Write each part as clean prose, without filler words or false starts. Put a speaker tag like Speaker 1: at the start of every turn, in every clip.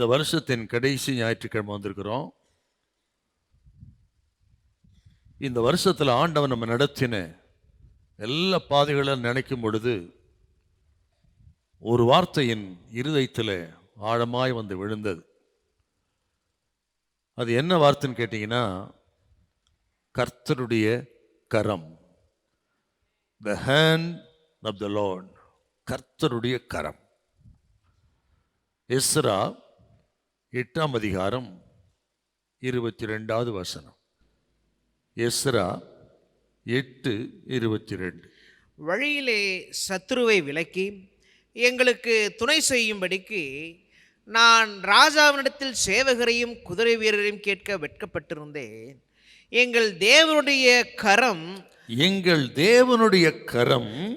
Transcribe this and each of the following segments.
Speaker 1: இந்த வருஷத்தின் கடைசி ஞாயிற்றுக்கிழமை வந்திருக்கிறோம். இந்த வருஷத்தில் ஆண்டவன் நம்ம நடத்தின எல்லா பாதைகளும் நினைக்கும் பொழுது ஒரு வார்த்தையின் இருதயத்தில் ஆழமாய் வந்து விழுந்தது. அது என்ன வார்த்தைன்னு கேட்டீங்கன்னா, கர்த்தருடைய கரம். The hand of the Lord. கர்த்தருடைய கரம். எஸ்ரா 8ஆம் அதிகாரம் 22வது வசனம். எஸ்ரா 8:22.
Speaker 2: வழியிலே சத்துருவை விலக்கி எங்களுக்கு துணை செய்யும்படிக்கு நான் ராஜாவினிடத்தில் சேவகரையும் குதிரை வீரரையும் கேட்க வெட்கப்பட்டிருந்தேன். எங்கள் தேவனுடைய கரம்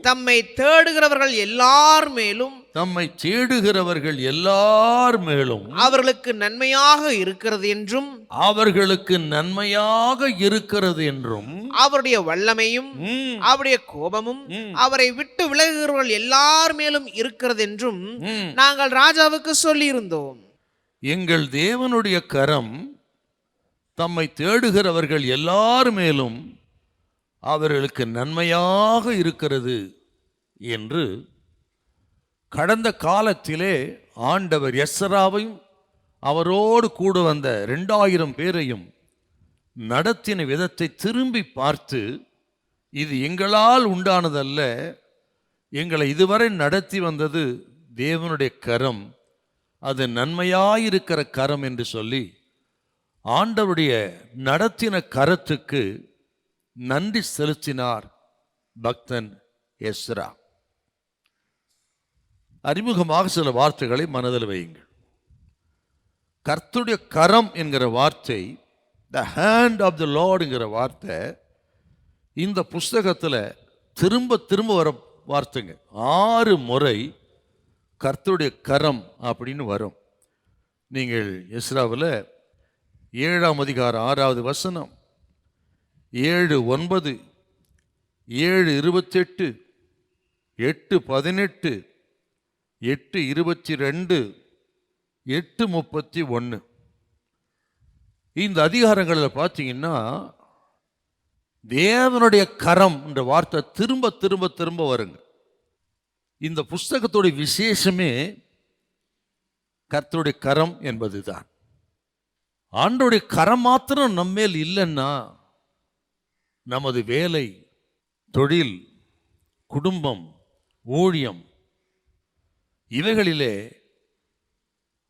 Speaker 1: தம்மை
Speaker 2: தேடுகிறவர்கள் எல்லார் மேலும் அவர்களுக்கு நன்மையாக இருக்கிறது என்றும் அவருடைய வல்லமையும் அவருடைய கோபமும் அவரை விட்டு விலகுகிறவர்கள் எல்லார் மேலும் இருக்கிறது என்றும் நாங்கள் ராஜாவுக்கு சொல்லியிருந்தோம்.
Speaker 1: எங்கள் தேவனுடைய கரம் தம்மை தேடுகிறவர்கள் எல்லார் மேலும் அவர்களுக்கு நன்மையாக இருக்கிறது என்று கடந்த காலத்திலே ஆண்டவர் எஸ்ராவையும் அவரோடு கூட வந்த 2000 பேரையும் நடத்தின விதத்தை திரும்பி பார்த்து, இது எங்களால் உண்டானதல்ல, எங்களை இதுவரை நடத்தி வந்தது தேவனுடைய கரம், அது நன்மையாயிருக்கிற கரம் என்று சொல்லி ஆண்டவருடைய நடத்தின கரத்துக்கு நன்றி செலுத்தினார் பக்தன் எஸ்ரா. அறிமுகமாக சில வார்த்தைகளை மனதில் வையுங்கள். கர்த்தருடைய கரம் என்கிற வார்த்தை, the hand of the Lord என்கிற வார்த்தை இந்த புஸ்தகத்தில் திரும்ப திரும்ப வர வார்த்தைங்க. 6 முறை கர்த்தருடைய கரம் அப்படின்னு வரும். நீங்கள் எஸ்ராவில் 7ஆம் அதிகாரம் 6வது வசனம், 7:9, 7:28, 8:18, 8:22, 8:31 இந்த அதிகாரங்களில் பார்த்தீங்கன்னா தேவனுடைய கரம் என்ற வார்த்தை திரும்ப திரும்ப திரும்ப வருங்க. இந்த புஸ்தகத்துடைய விசேஷமே கர்த்தருடைய கரம் என்பதுதான். ஆண்டவருடைய கரம் மாத்திரம் நம்மேல் இல்லைன்னா நமது வேலை, தொழில், குடும்பம், ஊழியம் இவைகளிலே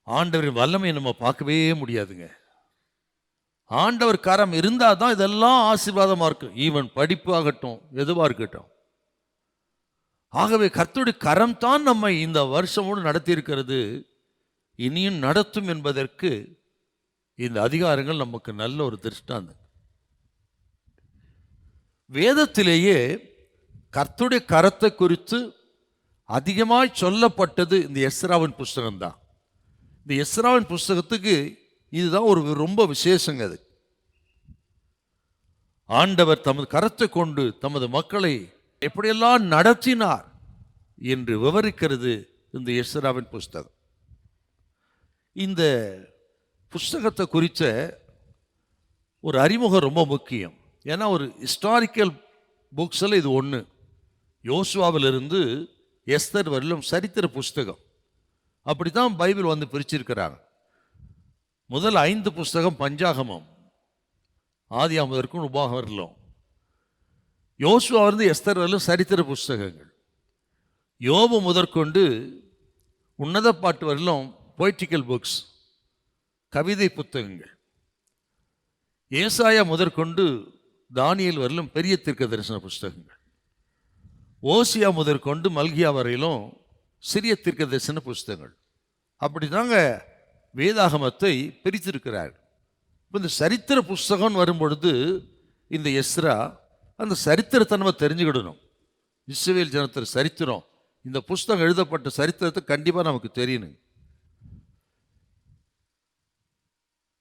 Speaker 1: ஆண்டவரின் வல்லமையை நம்ம பார்க்கவே முடியாதுங்க. ஆண்டவர் கரம் இருந்தால் தான் இதெல்லாம் ஆசீர்வாதமாக இருக்கும். ஈவன் படிப்பு ஆகட்டும், எதுவாக இருக்கட்டும். ஆகவே கர்த்தருடைய கரம் தான் நம்மை இந்த வருஷமோடு நடத்தி இருக்கிறது, இனியும் நடத்தும் என்பதற்கு இந்த அதிகாரங்கள் நமக்கு நல்ல ஒரு திருஷ்டாந்தம். வேதத்திலேயே கர்த்தருடைய கரத்தை குறித்து அதிகமாய் சொல்லப்பட்டது இந்த எஸ்ராவின் புஸ்தகம்தான். இந்த எஸ்ராவின் புஸ்தகத்துக்கு இதுதான் ஒரு ரொம்ப விசேஷங்க. அது ஆண்டவர் தமது கரத்தை கொண்டு தமது மக்களை எப்படியெல்லாம் நடத்தினார் என்று விவரிக்கிறது இந்த எஸ்ராவின் புஸ்தகம். இந்த புஸ்தகத்தை குறித்த ஒரு அறிமுகம் ரொம்ப முக்கியம். ஏன்னா ஒரு ஹிஸ்டாரிக்கல் புக்ஸில் இது ஒன்று. யோசுவாவிலிருந்து எஸ்தர் வரையிலும் சரித்திர புஸ்தகம். அப்படி தான் பைபிள் வந்து பிரிச்சிருக்கிறாங்க. முதல் 5 புஸ்தகம் பஞ்சாகமம், ஆதியாகமம் முதற்கும் உபாகமம் வரலும். யோசுவாவிலிருந்து எஸ்தர் வரையிலும் சரித்திர புஸ்தகங்கள். யோபு முதற்கொண்டு உன்னத பாட்டு வரையிலும் பொய்டிக்கல் புக்ஸ், கவிதை புத்தகங்கள். ஏசாயா முதற்கொண்டு தானியேல் வரையிலும் பெரிய தீர்க்க தரிசன புஸ்தகங்கள். ஓசியா முதற்கொண்டு மல்கியா வரையிலும் சிறிய தீர்க்க தரிசன புஸ்தகங்கள். அப்படி தாங்க வேதாகமத்தை பிரித்திருக்கிறார். இப்போ இந்த சரித்திர புஸ்தகம் வரும்பொழுது இந்த எஸ்ரா அந்த சரித்திரத்தை நம்ம தெரிஞ்சுக்கிடணும். இஸ்ரவேல் ஜனத்தின் சரித்திரம், இந்த புஸ்தகம் எழுதப்பட்ட சரித்திரத்தை கண்டிப்பாக நமக்கு தெரியணும்.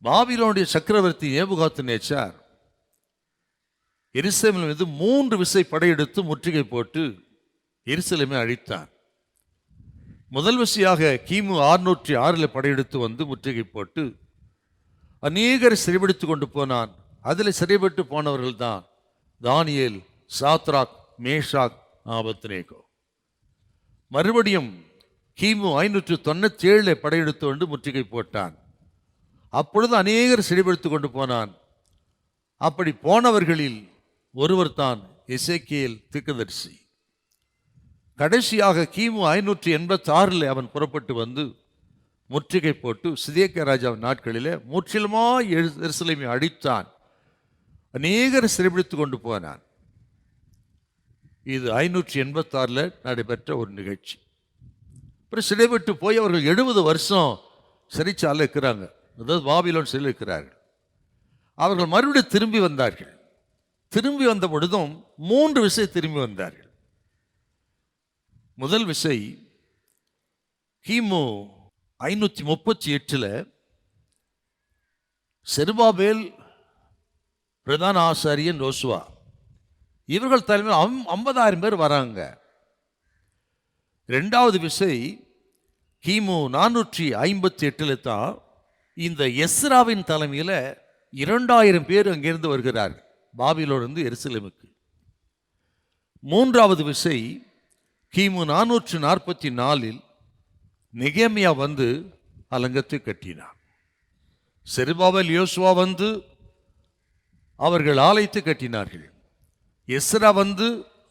Speaker 1: பாபிலோனுடைய சக்கரவர்த்தி நேபுகாத்நேச்சார் எருசலேமின் மீது 3 விசை படையெடுத்து முற்றுகை போட்டு எருசலேமை அழித்தார். முதல் வசியாக கிமு 606 படையெடுத்து வந்து முற்றுகை போட்டு அநேகரை சிறைபிடித்து கொண்டு போனான். அதில் சிறைப்பட்டு போனவர்கள் தான் தானியேல், சாத்ராக், மேஷாக், ஆபத்நேகோ. மறுபடியும் கிமு 597 படையெடுத்து வந்து முற்றுகை போட்டான். அப்பொழுது அநேகர் சிறைபிடித்து கொண்டு போனான். அப்படி போனவர்களில் ஒருவர் தான் எசேக்கியேல் தீர்க்கதரிசி. கடைசியாக கிமு 586 அவன் புறப்பட்டு வந்து முற்றுகை போட்டு சிதேக்கியா ராஜாவின் நாட்களிலே முற்றிலுமாய் எருசலேமை அழித்தான். அநேகர் சிறைபிடித்து கொண்டு போனான். இது 586 நடைபெற்ற ஒரு நிகழ்ச்சி. அப்புறம் சிறைவிட்டு போய் அவர்கள் 70 வருஷம் சிறைச்சாலை இருக்கிறாங்க. அதாவது பாபிலோன் சிறையில் இருக்கிறார்கள். அவர்கள் மறுபடியும் திரும்பி வந்தார்கள். திரும்பி வந்த பொழுதும் 3 விசை திரும்பி வந்தார்கள். முதல் விசை கிமு 538 செருபாபேல், பிரதான ஆசாரியன் யோசுவா, இவர்கள் தலைமையில் 50,000 பேர் வராங்க. இரண்டாவது விசை கிமு 458 தான் இந்த எஸ்ராவின் தலைமையில் 2000 பேர் அங்கிருந்து வருகிறார்கள் பாபிலோனிலிருந்து எருசலேமுக்கு. மூன்றாவது விசை கிமு 444 நெகேமியா வந்து அலங்கத்தை கட்டினார். செருபாபேல், யோசுவா வந்து அவர்கள் ஆலயத்தை கட்டினார்கள். எஸ்ரா வந்து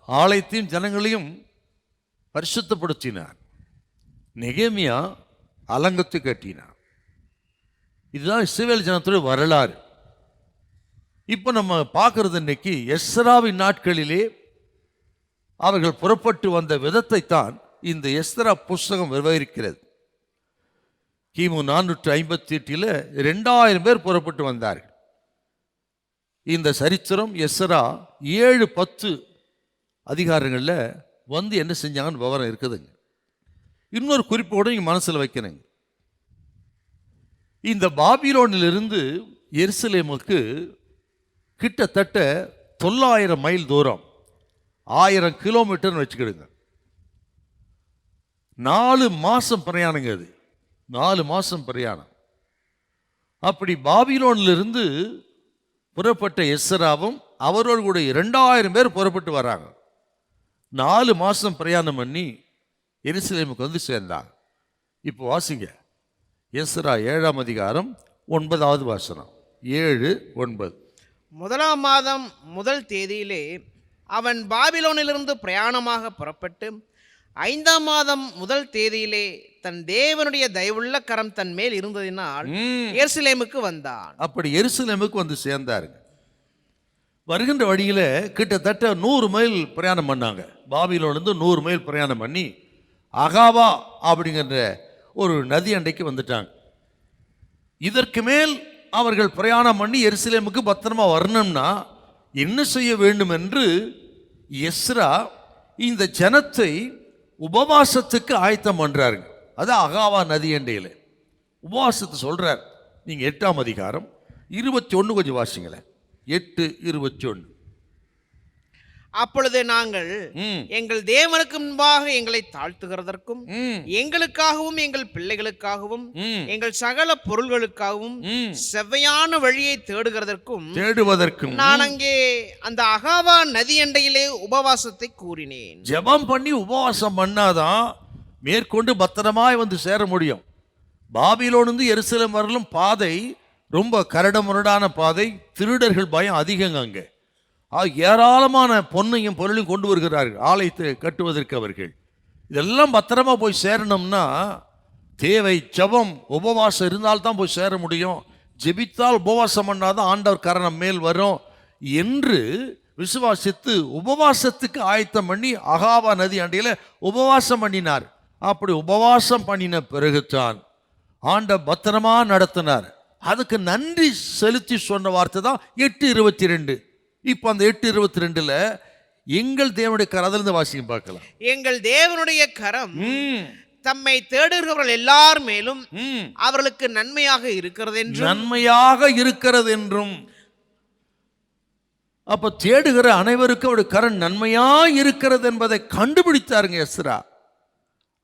Speaker 1: ஆலயத்தையும் ஜனங்களையும் பரிசுத்தப்படுத்தினார். நெகேமியா அலங்கத்தை கட்டினார். இதுதான் இஸ்ரவேல் ஜனத்துடைய வரலாறு. இப்போ நம்ம பார்க்கறது இன்னைக்கு எஸ்ராவின் நாட்களிலே அவர்கள் புறப்பட்டு வந்த விதத்தை தான் இந்த எஸ்ரா புஸ்தகம் விவரிக்கிறது. கிமு 458 2000 பேர் புறப்பட்டு வந்தார்கள். இந்த சரித்திரம் எஸ்ரா 7-10 அதிகாரங்களில் வந்து என்ன செஞ்சாங்கன்னு விவரம் இருக்குதுங்க. இன்னொரு குறிப்போடு நீங்கள் மனசில் வைக்கிறேங்க. இந்த பாபிலோனிலிருந்து எருசலேமுக்கு கிட்டத்தட்ட 900 மைல் தூரம், 1000 கிலோமீட்டர்னு வச்சுக்கிடுங்க. 4 மாதம் பிரயாணங்க. அது 4 மாதம் பிரயாணம். அப்படி பாபிலோனிலிருந்து புறப்பட்ட எஸ்ராவும் அவரோடு கூட 2000 பேர் புறப்பட்டு வராங்க. 4 மாதம் பிரயாணம் பண்ணி எருசலேமுக்கு வந்து சேர்ந்தாங்க. இப்போ வாசிங்க எஸ்ரா 7ஆம் அதிகாரம் 9வது வசனம். 7-9.
Speaker 2: 1ஆம் மாதம் 1 தேதியிலே அவன் பாபிலோனிலிருந்து பிரயாணமாக புறப்பட்டு 5ஆம் மாதம் 1 தேதியிலே தன் தேவனுடைய தயவுள்ள கரம் தன் மேல் இருந்ததினால் எருசலேமுக்கு வந்தான்.
Speaker 1: அப்படி எருசலேமுக்கு வந்து சேர்ந்தாருங்க. வருகின்ற வழியில் கிட்டத்தட்ட 100 மைல் பிரயாணம் பண்ணாங்க. பாபிலோனிலிருந்து 100 மைல் பிரயாணம் பண்ணி அகாவா அப்படிங்கிற ஒரு நதி அண்டைக்கு வந்துட்டாங்க. இதற்கு மேல் அவர்கள் பிரயாணம் பண்ணி எருசலேமுக்கு பத்திரமா வரணும்னா என்ன செய்ய வேண்டும் என்று எஸ்ரா இந்த ஜனத்தை உபவாசத்துக்கு ஆயத்தம் பண்றாருங்க. அது அகாவா நதி அண்டையில் உபவாசத்தை சொல்றார். நீங்க 8ஆம் அதிகாரம் 21 கொஞ்சம் வாசிங்களேன். 8:21.
Speaker 2: அப்பொழுது நாங்கள் எங்கள் தேவனுக்கு முன்பாக எங்களை தாழ்த்துகிறதற்கும் எங்களுக்காகவும் எங்கள் பிள்ளைகளுக்காகவும் எங்கள் சகல பொருள்களுக்காகவும் செவ்வையான வழியை தேடுவதற்கும் நான் அங்கே அந்த அகாவா நதி அண்டையிலே உபவாசத்தை கூறினேன்.
Speaker 1: ஜெபம் பண்ணி உபவாசம் பண்ணாதான் மேற்கொண்டு பத்திரமாய் வந்து சேர முடியும். பாபிலோனிலிருந்து எருசலேம் வரலும் பாதை ரொம்ப கரடுமுரடான பாதை. திருடர்கள் பயம் அதிகங்க. அங்கே ஏராளமான பொன்னையும் பொருளையும் கொண்டு வருகிறார்கள் ஆலயத்தை கட்டுவதற்கு. அவர்கள் இதெல்லாம் பத்திரமா போய் சேரணும்னா தேவை ஜெபம், உபவாசம் இருந்தால்தான் போய் சேர முடியும். ஜெபித்தால் உபவாசம் பண்ணாதான் ஆண்டவர் கரணம் மேல் வரும் என்று விசுவாசித்து உபவாசத்துக்கு ஆயத்தம் பண்ணி அகாவா நதி அண்டையில் உபவாசம் பண்ணினார். அப்படி உபவாசம் பண்ணின பிறகுதான் ஆண்டவர் பத்திரமா நடத்தினார். அதுக்கு நன்றி செலுத்தி சொன்ன வார்த்தை தான் 8:22. இப்போ அந்த 8:22 எங்கள் தேவனுடைய கரம், அதிலிருந்து வாசிக்க பார்க்கலாம்.
Speaker 2: எங்கள் தேவனுடைய கரம் தம்மை தேடுகிறவர்கள் எல்லார் மேலும் அவர்களுக்கு நன்மையாக இருக்கிறது என்றும். அப்ப தேடுகிற அனைவருக்கும் அவருடைய கரம் நன்மையா இருக்கிறது என்பதை கண்டுபிடித்தாருங்க எஸ்ரா.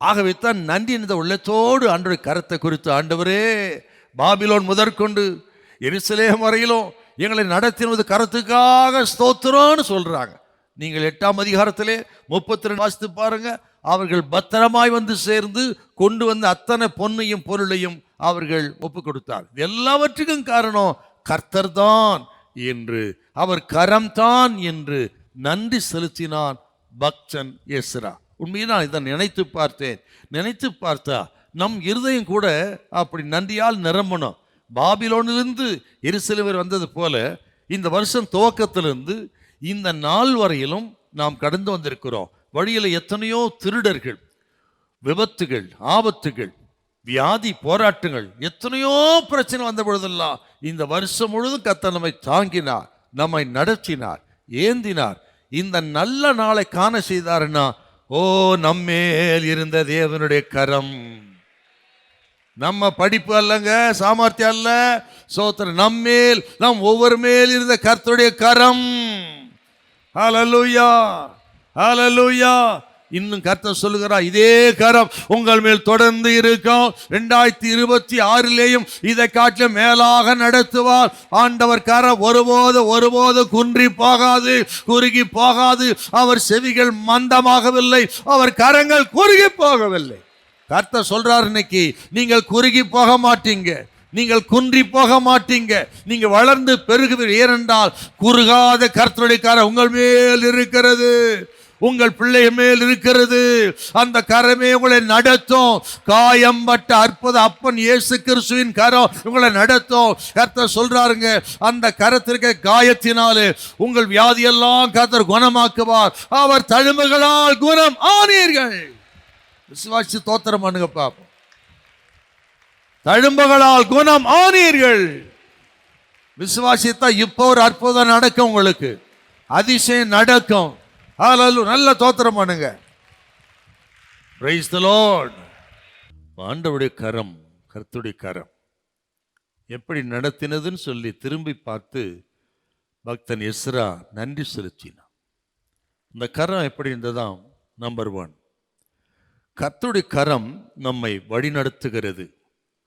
Speaker 1: ஆகவே தான் நன்றி இந்த உள்ளத்தோடு ஆண்டவருடைய கரத்தை குறித்து, ஆண்டவரே பாபிலோன் முதற்கொண்டு எருசலேம் வரையிலும் எங்களை நடத்தினது கரத்துக்காக ஸ்தோத்திரம்னு சொல்றாங்க. நீங்கள் 8ஆம் அதிகாரத்திலே 32 வாசித்து பாருங்க. அவர்கள் பத்திரமாய் வந்து சேர்ந்து கொண்டு வந்த அத்தனை பொன்னையும் பொருளையும் அவர்கள் ஒப்பு கொடுத்தார். எல்லாவற்றுக்கும் காரணம் கர்த்தர் தான் என்று, அவர் கரம்தான் என்று நன்றி செலுத்தினான் பக்தன் எஸ்ரா. உண்மைதான் இதை நினைத்து பார்த்தேன். நினைத்து பார்த்தா நம் இருதயம் கூட அப்படி நன்றியால் நிரம்பணும். பாபிலோனிலிருந்து எருசலேம் வந்தது போல இந்த வருஷம் துவக்கத்திலிருந்து இந்த நாள் வரையிலும் நாம் கடந்து வந்திருக்கிறோம். வழியில் எத்தனையோ திருடர்கள், விபத்துகள், ஆபத்துகள், வியாதி, போராட்டங்கள், எத்தனையோ பிரச்சனை வந்த பொழுதெல்லாம் இந்த வருஷம் முழுவதும் கர்த்தர் நம்மை தாங்கினார், நம்மை நடத்தினார், ஏந்தினார். இந்த நல்ல நாளை காண செய்தார்னா, ஓ நம்மேல் இருந்த தேவனுடைய கரம். நம்ம படிப்பு அல்லங்க, சாமர்த்தியம் அல்ல, சோத்திரம், நம்மேல், நம் ஒவ்வொரு மேல் இருந்த கர்த்தருடைய கரம். ஹல்லேலூயா, ஹல்லேலூயா. இன்னும் கர்த்தர் சொல்லுகிறார், இதே கரம் உங்கள் மேல் தொடர்ந்து இருக்கும். 2026லேயும் இதை காட்டிலும் மேலாக நடத்துவார். ஆண்டவர் கரம் ஒருபோது குன்றி போகாது, குறுகி போகாது. அவர் செவிகள் மந்தமாகவில்லை, அவர் கரங்கள் குறுகி போகவில்லை. கர்த்தர் சொல்றார், இன்னைக்கு நீங்கள் குறுகி போக மாட்டீங்க, நீங்கள் குன்றி போக மாட்டீங்க, நீங்க வளர்ந்து பெருகுவீர்கள். ஏனென்றால் குறுகாத கர்த்தருடைய கரம் உங்கள் மேல் இருக்கிறது, உங்கள் பிள்ளை மேல் இருக்கிறது. அந்த கரமே உங்களை நடத்தும். காயம்பட்ட அற்புத அப்பன் இயேசு கிறிஸ்துவின் கரம் உங்களை நடத்தும். கர்த்தர் சொல்றாருங்க, அந்த கரத்திற்கு காயத்தினாலே உங்கள் வியாதியெல்லாம் கர்த்தர் குணமாக்குவார். அவர் தழும்புகளால் குணம் ஆனீர்கள். விசுவாசி தோத்திரம் பண்ணுங்க பாப்போம். தழும்புகளால் குணம் ஆனீர்கள். விசுவாசித்தா இப்போ ஒரு அற்புதம் நடக்கும், உங்களுக்கு அதிசயம் நடக்கும். ஹல்லேலூயா, நல்ல தோத்திரம் பண்ணுங்க. Praise the Lord. ஆண்டவருடைய கரம், கர்த்தருடைய கரம் எப்படி நடத்தினதுன்னு சொல்லி திரும்பி பார்த்து பக்தன் எஸ்ரா நன்றி செலுத்தினான். இந்த கரம் எப்படி இருந்ததாம்? நம்பர் 1, கர்த்தருடைய கரம் நம்மை வழிநடத்துகிறது.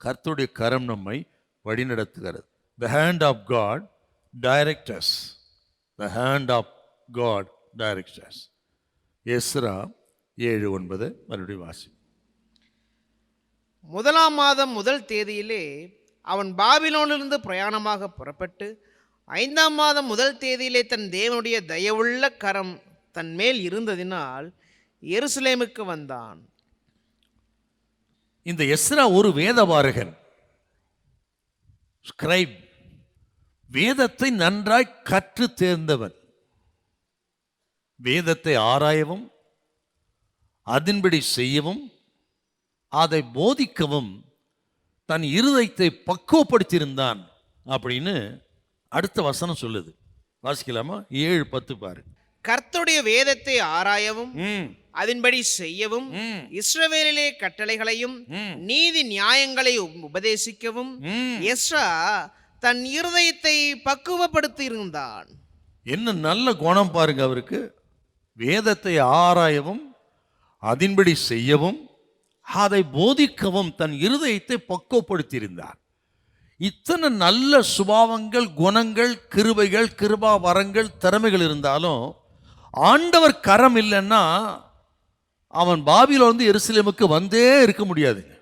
Speaker 1: கர்த்தருடைய கரம் நம்மை வழிநடத்துகிறது. The hand of God directs us. The hand of God directs us. எஸ்ரா 7:9 மறுபடியும் வாசி.
Speaker 2: 1ஆம் மாதம் முதல் தேதியிலே அவன் பாபிலோனிலிருந்து பிரயாணமாக புறப்பட்டு 5ஆம் மாதம் முதல் தேதியிலே தன் தேவனுடைய தயவுள்ள கரம் தன் மேல் இருந்ததினால் எருசலேமுக்கு வந்தான்.
Speaker 1: இந்த எஸ்ரா ஒரு வேதபாரகன், ஸ்கிரைப், வேதத்தை நன்றாய் கற்று தேர்ந்தவன். வேதத்தை ஆராயவும், அதன்படி செய்யவும், அதை போதிக்கவும் தன் இருதயத்தை பக்குவப்படுத்தியிருந்தான் அப்படின்னு அடுத்த வசனம் சொல்லுது. வாசிக்கலாமா? 7:10 பாரு.
Speaker 2: கர்த்தருடைய வேதத்தை ஆராயவும், அதன்படி செய்யவும், இஸ்ரவேலிலே கட்டளைகளையும் நீதி நியாயங்களை உபதேசிக்கவும் எஸ்ரா தன் இருதயத்தை பக்குவப்படுத்தி இருந்தான்.
Speaker 1: என்ன நல்ல குணம் பாருங்க அவருக்கு. வேதத்தை ஆராயவும், அதன்படி செய்யவும், அதை போதிக்கவும் தன் இருதயத்தை பக்குவப்படுத்தி இருந்தார். இத்தனை நல்ல சுபாவங்கள், குணங்கள், கிருபைகள், கிருபா வரங்கள், திறமைகள் இருந்தாலும் ஆண்டவர் கரம் இல்லைன்னா அவன் பாபிலோனிலிருந்து எருசலேமுக்கு வந்தே இருக்க முடியாதுங்க.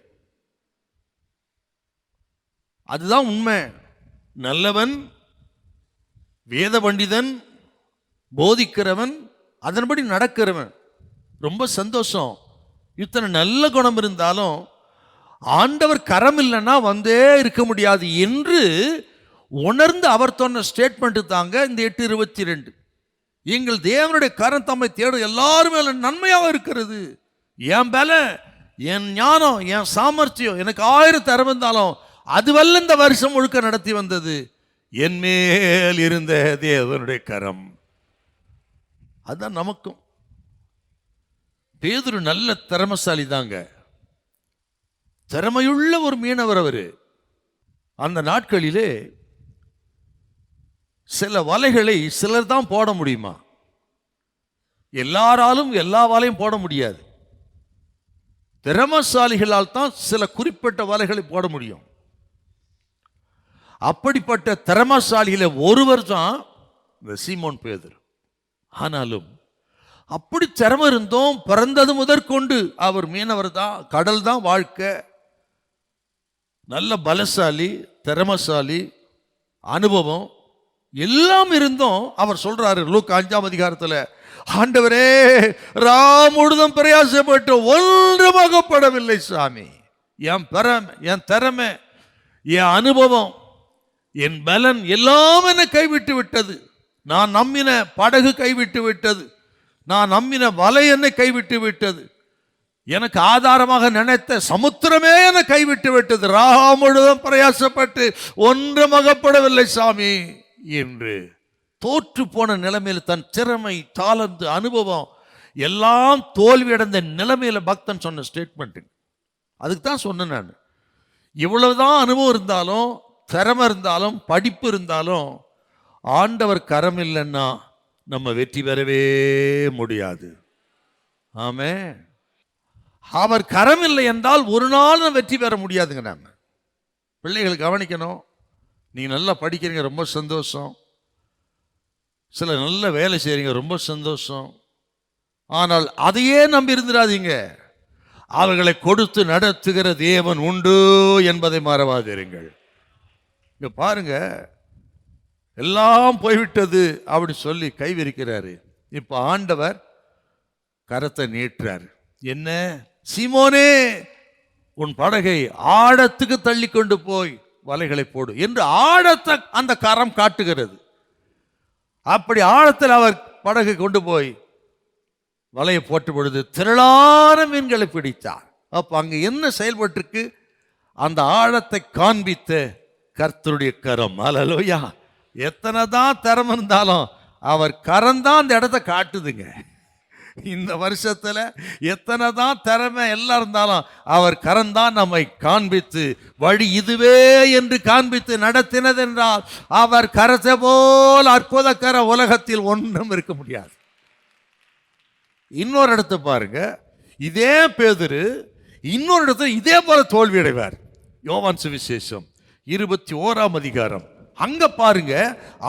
Speaker 1: அதுதான் உண்மை. நல்லவன், வேத பண்டிதன், போதிக்கிறவன், அதன்படி நடக்கிறவன், ரொம்ப சந்தோஷம். இத்தனை நல்ல குணம் இருந்தாலும் ஆண்டவர் கரம் இல்லைன்னா வந்தே இருக்க முடியாது என்று உணர்ந்து அவர் சொன்ன ஸ்டேட்மெண்ட் தாங்க இந்த 8:22. எங்கள் தேவனுடைய கரம் தம்மை தேடும் எல்லாருமே நன்மையாக இருக்கிறது. என் பலம், என் ஞானம், என் சாமர்த்தியம், எனக்கு 1000 தரம் இருந்தாலும் அதுவல்ல இந்த வருஷம் முழுக்க நடத்தி வந்தது என் மேல் இருந்த தேவனுடைய கரம். அதுதான் நமக்கும். பேதுரு நல்ல திறமசாலி தாங்க, திறமையுள்ள ஒரு மீனவர் அவரு. அந்த நாட்களிலே சில வலைகளை சிலர் தான் போட முடியுமா? எல்லாராலும் எல்லா வலையும் போட முடியாது. திறமசாலிகளால் தான் சில குறிப்பிட்ட வலைகளை போட முடியும். அப்படிப்பட்ட திறமசாலியில ஒருவர் தான் இந்த சீமோன் பேதுரு. ஆனாலும் அப்படி திறமை இருந்தோம், பிறந்தது முதற்கொண்டு அவர் மீனவர் தான், கடல் தான் வாழ்க்கை, நல்ல பலசாலி, திறமசாலி, அனுபவம் எல்லாம் இருந்தும் அவர் சொல்றாரு லூக்கா 5ஆம் அதிகாரத்தில், ஆண்டவரே முழுதும் பிரயாசப்பட்டு ஒன்றுமாகப்படவில்லை சாமி. என் திறமை, என் அனுபவம், என் பலன் எல்லாம் என்னை கைவிட்டு விட்டது. நான் நம்பின படகு கைவிட்டு விட்டது, நான் நம்பின வலை என்னை கைவிட்டு விட்டது, எனக்கு ஆதாரமாக நினைத்த சமுத்திரமே என்னை கைவிட்டு விட்டது. முழுதும் பிரயாசப்பட்டு ஒன்றும் அகப்படவில்லை சாமி என்று தோற்று போன நிலைமையில் தன் திறமை, தாளந்து, அனுபவம் எல்லாம் தோல்வியடைந்த நிலைமையில பக்தன் சொன்ன ஸ்டேட்மெண்ட். அதுக்கு தான் சொன்னேன் நான், இவ்வளவுதான் அனுபவம் இருந்தாலும், திறமை இருந்தாலும், படிப்பு இருந்தாலும், ஆண்டவர் கரம் இல்லைன்னா நம்ம வெற்றி பெறவே முடியாது. ஆமே, அவர் கரம் இல்லை என்றால் ஒரு நாள் வெற்றி பெற முடியாதுங்க. நம்ம பிள்ளைகள் கவனிக்கணும். நீங்கள் நல்லா படிக்கிறீங்க, ரொம்ப சந்தோஷம். சில நல்ல வேலை செய்கிறீங்க, ரொம்ப சந்தோஷம். ஆனால் அதையே நம்பி இருந்துடாதீங்க. அவர்களை கொடுத்து நடத்துகிற தேவன் உண்டு என்பதை மறவாதிருங்கள். இங்க பாருங்க, எல்லாம் போய்விட்டது அப்படி சொல்லி கைவிரிக்கிறாரு. இப்ப ஆண்டவர் கரத்தை நீட்டுறாரு. என்ன, சீமோனே உன் படகை ஆழத்துக்கு தள்ளி கொண்டு போய் வலைகளை போடு என்று ஆழத்தை அந்த கரம் காட்டுகிறது. அப்படி ஆழத்தில் அவர் படகை கொண்டு போய் வலையை போட்ட பொழுது திரளான மீன்களை பிடித்தார். அப்ப அங்க என்ன செயல்பட்டிருக்கு? அந்த ஆழத்தை காண்பித்த கர்த்தருடைய கரம். அல்லேலூயா. எத்தனை தான் திறமை இருந்தாலும் அவர் கரம் தான் அந்த இடத்தை காட்டுதுங்க. இந்த வருஷத்துல எத்தனை தான் திறமை எல்லாம் இருந்தாலும் அவர் கரம் தான் நம்மை காண்பித்து வழி இதுவே என்று காண்பித்து நடத்தினது என்றால் அவர் கரத்தை போல் அற்புதக்கர உலகத்தில் ஒன்றும் இருக்க முடியாது. இன்னொரு இடத்தை பாருங்க, இதே பேதுரு இன்னொரு இடத்துல இதே போல தோல்வி அடைவார். யோவான் சுவிசேஷம் 21ஆம் அதிகாரம். அங்க பாருங்க,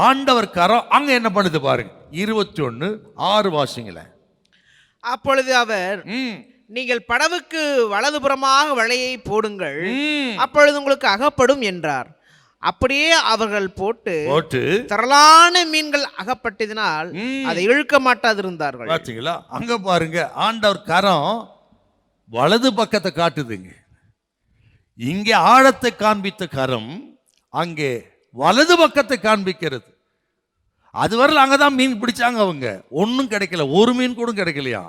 Speaker 1: ஆண்டவர் கரம் அங்க என்ன பண்ணுது பாருங்க. 21:6 வாசிங்களேன்.
Speaker 2: அப்பொழுது அவர், நீங்கள் படவுக்கு வலதுபுறமாக வலையை போடுங்கள், அப்பொழுது உங்களுக்கு அகப்படும் என்றார். அப்படியே அவர்கள் போட்டு திரளான மீன்கள் அகப்பட்டதினால் அதை இழுக்க மாட்டாதிருந்தார்கள்.
Speaker 1: பாத்தீங்களா? அங்க பாருங்க, ஆண்டவர் கரம் வலது பக்கத்தை காட்டுதுங்க. இங்கே ஆழத்தை காண்பித்த கரம் அங்கே வலது பக்கத்தை காண்பிக்கிறது. அதுவரை அங்கதான் மீன் பிடிச்சாங்க, அவங்க ஒன்றும் கிடைக்கல, ஒரு மீன் கூட கிடைக்கலையா.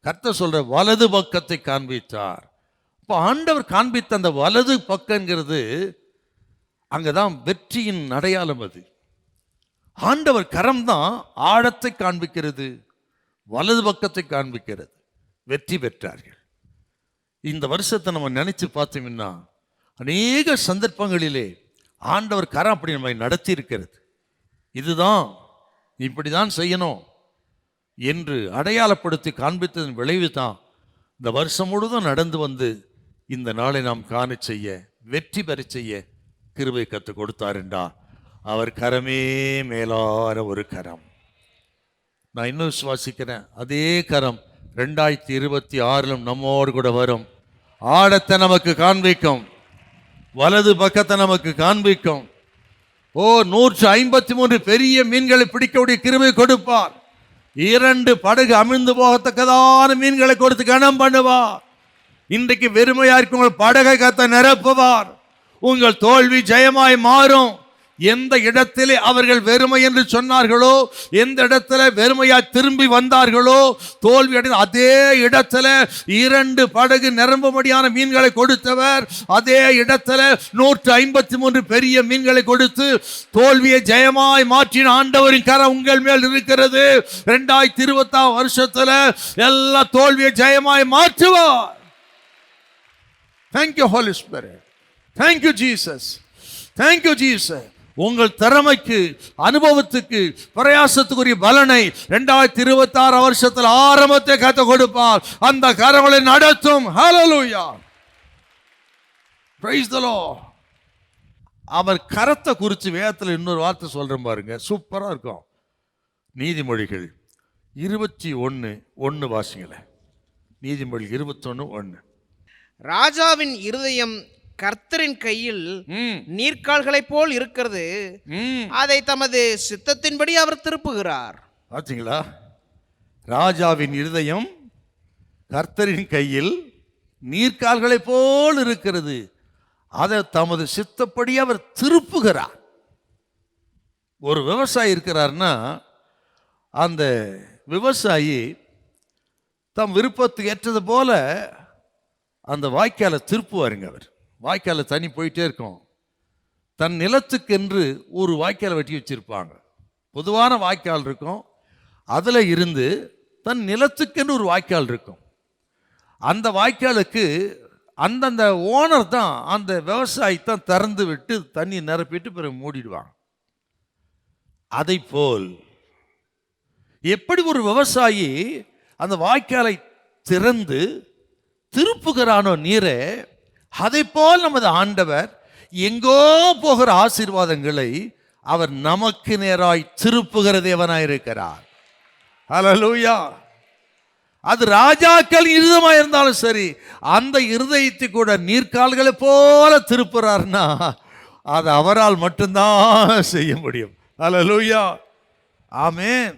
Speaker 1: கர்த்தர் சொல்ற வலது பக்கத்தை காண்பித்தார். இப்போ ஆண்டவர் காண்பித்த அந்த வலது பக்கங்கிறது அங்கதான் வெற்றியின் அடையாளம். அது ஆண்டவர் கரம் தான் ஆழத்தை காண்பிக்கிறது, வலது பக்கத்தை காண்பிக்கிறது. வெற்றி பெற்றார்கள். இந்த வருஷத்தை நம்ம நினைச்சு பார்த்தோம்னா அநேக சந்தர்ப்பங்களிலே ஆண்டவர் கரம் அப்படி நம்மை நடத்தி இருக்கிறது. இதுதான், இப்படிதான் செய்யணும் என்று அடையாளப்படுத்தி காண்பித்ததன் விளைவு தான் இந்த வருஷம் முழுவதும் நடந்து வந்து இந்த நாளை நாம் காண செய்ய, வெற்றி பெற செய்ய கிருபை கற்றுக் கொடுத்தாருண்டா அவர் கரமே மேலான ஒரு கரம். நான் இன்னும் விசுவாசிக்கிறேன், அதே கரம் 2026 நம்மோடு கூட வரும். ஆழத்தை நமக்கு காண்பிக்கும், வலது பக்கத்தை நமக்கு காண்பிக்கும். 153 பெரிய மீன்களை பிடிக்கக்கூடிய கிருபை கொடுப்பார். 2 படகு அமிழ்ந்து போகத்தக்கதான மீன்களை கொடுத்து கனம் பண்ணுவார். இன்றைக்கு வெறுமையா இருக்கு உங்கள் படகை கத்த நிரப்புவார். உங்கள் தோல்வி ஜெயமாய் மாறும். எந்த இடத்திலே அவர்கள் வெறுமை என்று சொன்னார்களோ, எந்த இடத்துல வெறுமையாய் திரும்பி வந்தார்களோ, தோல்வி அடைந்த அதே இடத்துல 2 படகு நிரம்பும்படியான மீன்களை கொடுத்தவர். அதே இடத்துல 153 பெரிய மீன்களை கொடுத்து தோல்வியை ஜெயமாய் மாற்றின ஆண்டவரின் கரம் உங்கள் மேல் இருக்கிறது. 2026 வருஷத்துல எல்லா தோல்வியை ஜெயமாய் மாற்றுவார். Thank you, Holy Spirit. Thank you, Jesus. Thank you, Jesus. உங்கள் திறமைக்கு, அனுபவத்துக்கு, பிரயாசத்துக்குரிய பலனை 2026 வருஷத்தில் ஆரம்பத்தை கத்த கொடுப்பார். அந்த கரங்களை நடத்தும். ஹல்லேலூயா, பிரைஸ் தி லார்ட். அவர் கரத்தை குறித்து வேதத்தில் இன்னொரு வார்த்தை சொல்றேன் பாருங்க, சூப்பரா இருக்கும். நீதிமொழிகள் 21:1 வாசிங்கள. நீதிமொழி 21:1.
Speaker 2: ராஜாவின் இருதயம் கர்த்தரின் கையில் நீர்க்கால்களைப் போல் இருக்கிறது, அதை தமது சித்தத்தின்படி அவர் திருப்புகிறார்.
Speaker 1: பார்த்தீங்களா? ராஜாவின் இருதயம் கர்த்தரின் கையில் நீர்க்கால்களைப் போல் இருக்கிறது, அதை தமது சித்தப்படி அவர் திருப்புகிறார். ஒரு விவசாயி இருக்கிறார்னா அந்த விவசாயி தம் விருப்பத்துக்கு ஏற்றது போல அந்த வாய்க்காலை திருப்புவாருங்க. அவர் வாய்க்கால தண்ணி போயிட்டே இருக்கும். தன் நிலத்துக்கென்று ஒரு வாய்க்காலை வெட்டி வச்சிருப்பாங்க. பொதுவான வாய்க்கால் இருக்கும், அதில் இருந்து தன் நிலத்துக்கென்று ஒரு வாய்க்கால் இருக்கும். அந்த வாய்க்காலுக்கு அந்தந்த ஓனர் தான், அந்த விவசாயி தான் திறந்து விட்டு தண்ணி நிரப்பிட்டு பிறகு மூடிடுவாங்க. அதை போல் எப்படி ஒரு விவசாயி அந்த வாய்க்காலை திறந்து திருப்புகிறானோ நீரை, அதை போல் நமது ஆண்டவர் எங்கோ போகிற ஆசீர்வாதங்களை அவர் நமக்கு நேராய் திருப்புகிற தேவனாயிருக்கிறார். ஹல்லேலூயா. அது ராஜாக்கள் இருதயமா இருந்தாலும் சரி, அந்த இருதயத்தை கூட நீர்க்கால்களை போல திருப்புறார்னா அது அவரால் மட்டும்தான் செய்ய முடியும். ஹல்லேலூயா, ஆமென்.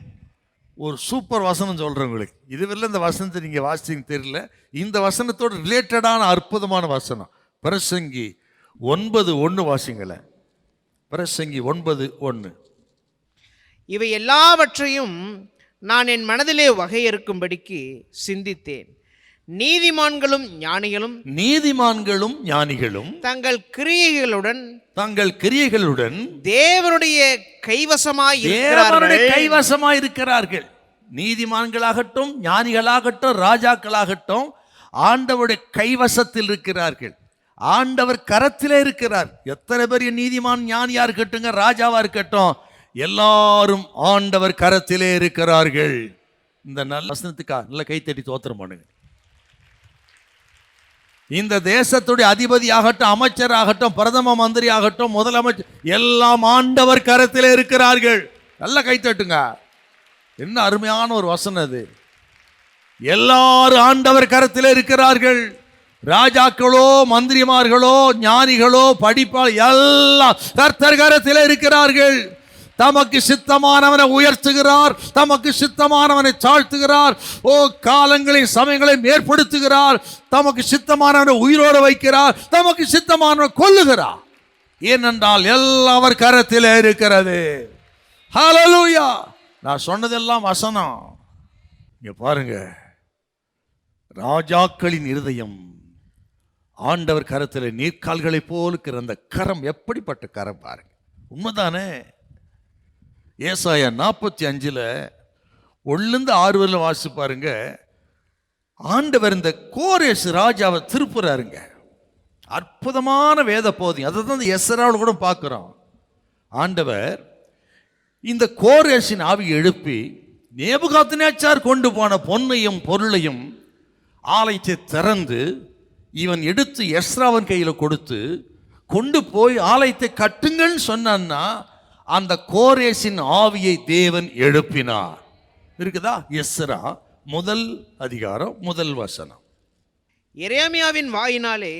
Speaker 1: ஒரு சூப்பர் வசனம் சொல்றேன் உங்களுக்கு. இதுவரை இந்த வசனத்தை நீங்க வாசிங்க தெரியல, இந்த வசனத்தோடு ரிலேட்டடான அற்புதமான வசனம் பிரசங்கி 9:1 வாசிங்கள. பிரசங்கி 9:1.
Speaker 2: இவை எல்லாவற்றையும் நான் என் மனதிலே வகையறுக்கும்படிக்கு சிந்தித்தேன். நீதிமான்களும் ஞானிகளும் தங்கள் கிரியைகளுடன் தேவனுடைய கைவசமாய் இருக்கிறார்கள்.
Speaker 1: நீதிமான்களாகட்டும், ஞானிகளாகட்டும், ராஜாக்களாகட்டும் ஆண்டவருடைய கைவசத்தில் இருக்கிறார்கள். ஆண்டவர் கரத்திலே இருக்கிறார். எத்தனை பெரிய நீதிமான், ஞானியா இருக்கட்டுங்க, ராஜாவா இருக்கட்டும், எல்லாரும் ஆண்டவர் கரத்திலே இருக்கிறார்கள். இந்த நல்ல வசனத்துக்கா நல்ல கைத்தட்டி தோத்திரம் பண்ணுங்க. இந்த தேசத்துடைய அதிபதி ஆகட்டும், அமைச்சர் ஆகட்டும், பிரதம மந்திரி ஆகட்டும், முதலமைச்சர், எல்லாம் ஆண்டவர் கரத்திலே இருக்கிறார்கள். நல்ல கைத்தட்டுங்க. என்ன அருமையான ஒரு வசனம் அது. எல்லாரும் ஆண்டவர் கரத்திலே இருக்கிறார்கள். ராஜாக்களோ, மந்திரிமார்களோ, ஞானிகளோ, படிப்பாளோ, எல்லாம் கர்த்தர் கரத்திலே இருக்கிறார்கள். தமக்கு சித்தமானவனை உயர்த்துகிறார், தமக்கு சித்தமானவனை தாழ்த்துகிறார். ஓ, காலங்களையும் சமயங்களையும் ஏற்படுத்துகிறார். தமக்கு சித்தமானவனை உயிரோடு வைக்கிறார், தமக்கு சித்தமானவனை கொல்லுகிறார். ஏனென்றால் எல்லாம் அவர் கரத்திலே இருக்கிறது. ஹல்லேலூயா. நான் சொன்னதெல்லாம் வசனம். இங்க பாருங்க, ராஜாக்களின் இருதயம் ஆண்டவர் கரத்தில் நீர்க்கால்களை போல் இருக்கிற அந்த கரம் எப்படிப்பட்ட கரம் பாருங்க. உண்மைதானே? ஏசாயா 45 1-6 வாசி பாருங்க. ஆண்டவர் இந்த கோரேஸ் ராஜாவை திருப்புறாருங்க. அற்புதமான வேத போதி. அதை தான் எஸ்ராவில் கூட பார்க்கிறோம். ஆண்டவர் இந்த கோரேசின் ஆவியை எழுப்பி நேபுகாத்நேச்சார் கொண்டு போன பொன்னையும் பொருளையும் ஆலயத்தை திறந்து இவன் எடுத்து எஸ்ராவின் கையில் கொடுத்து கொண்டு போய் ஆலயத்தை கட்டுங்கன்னு சொன்னான்னா அந்த கோரேசின் ஆவியை தேவன் எழுப்பினார். இருக்குதா? எஸ்ரா 1 அதிகாரம் 1 வசனம்.
Speaker 2: எரேமியாவின் வாயினாலே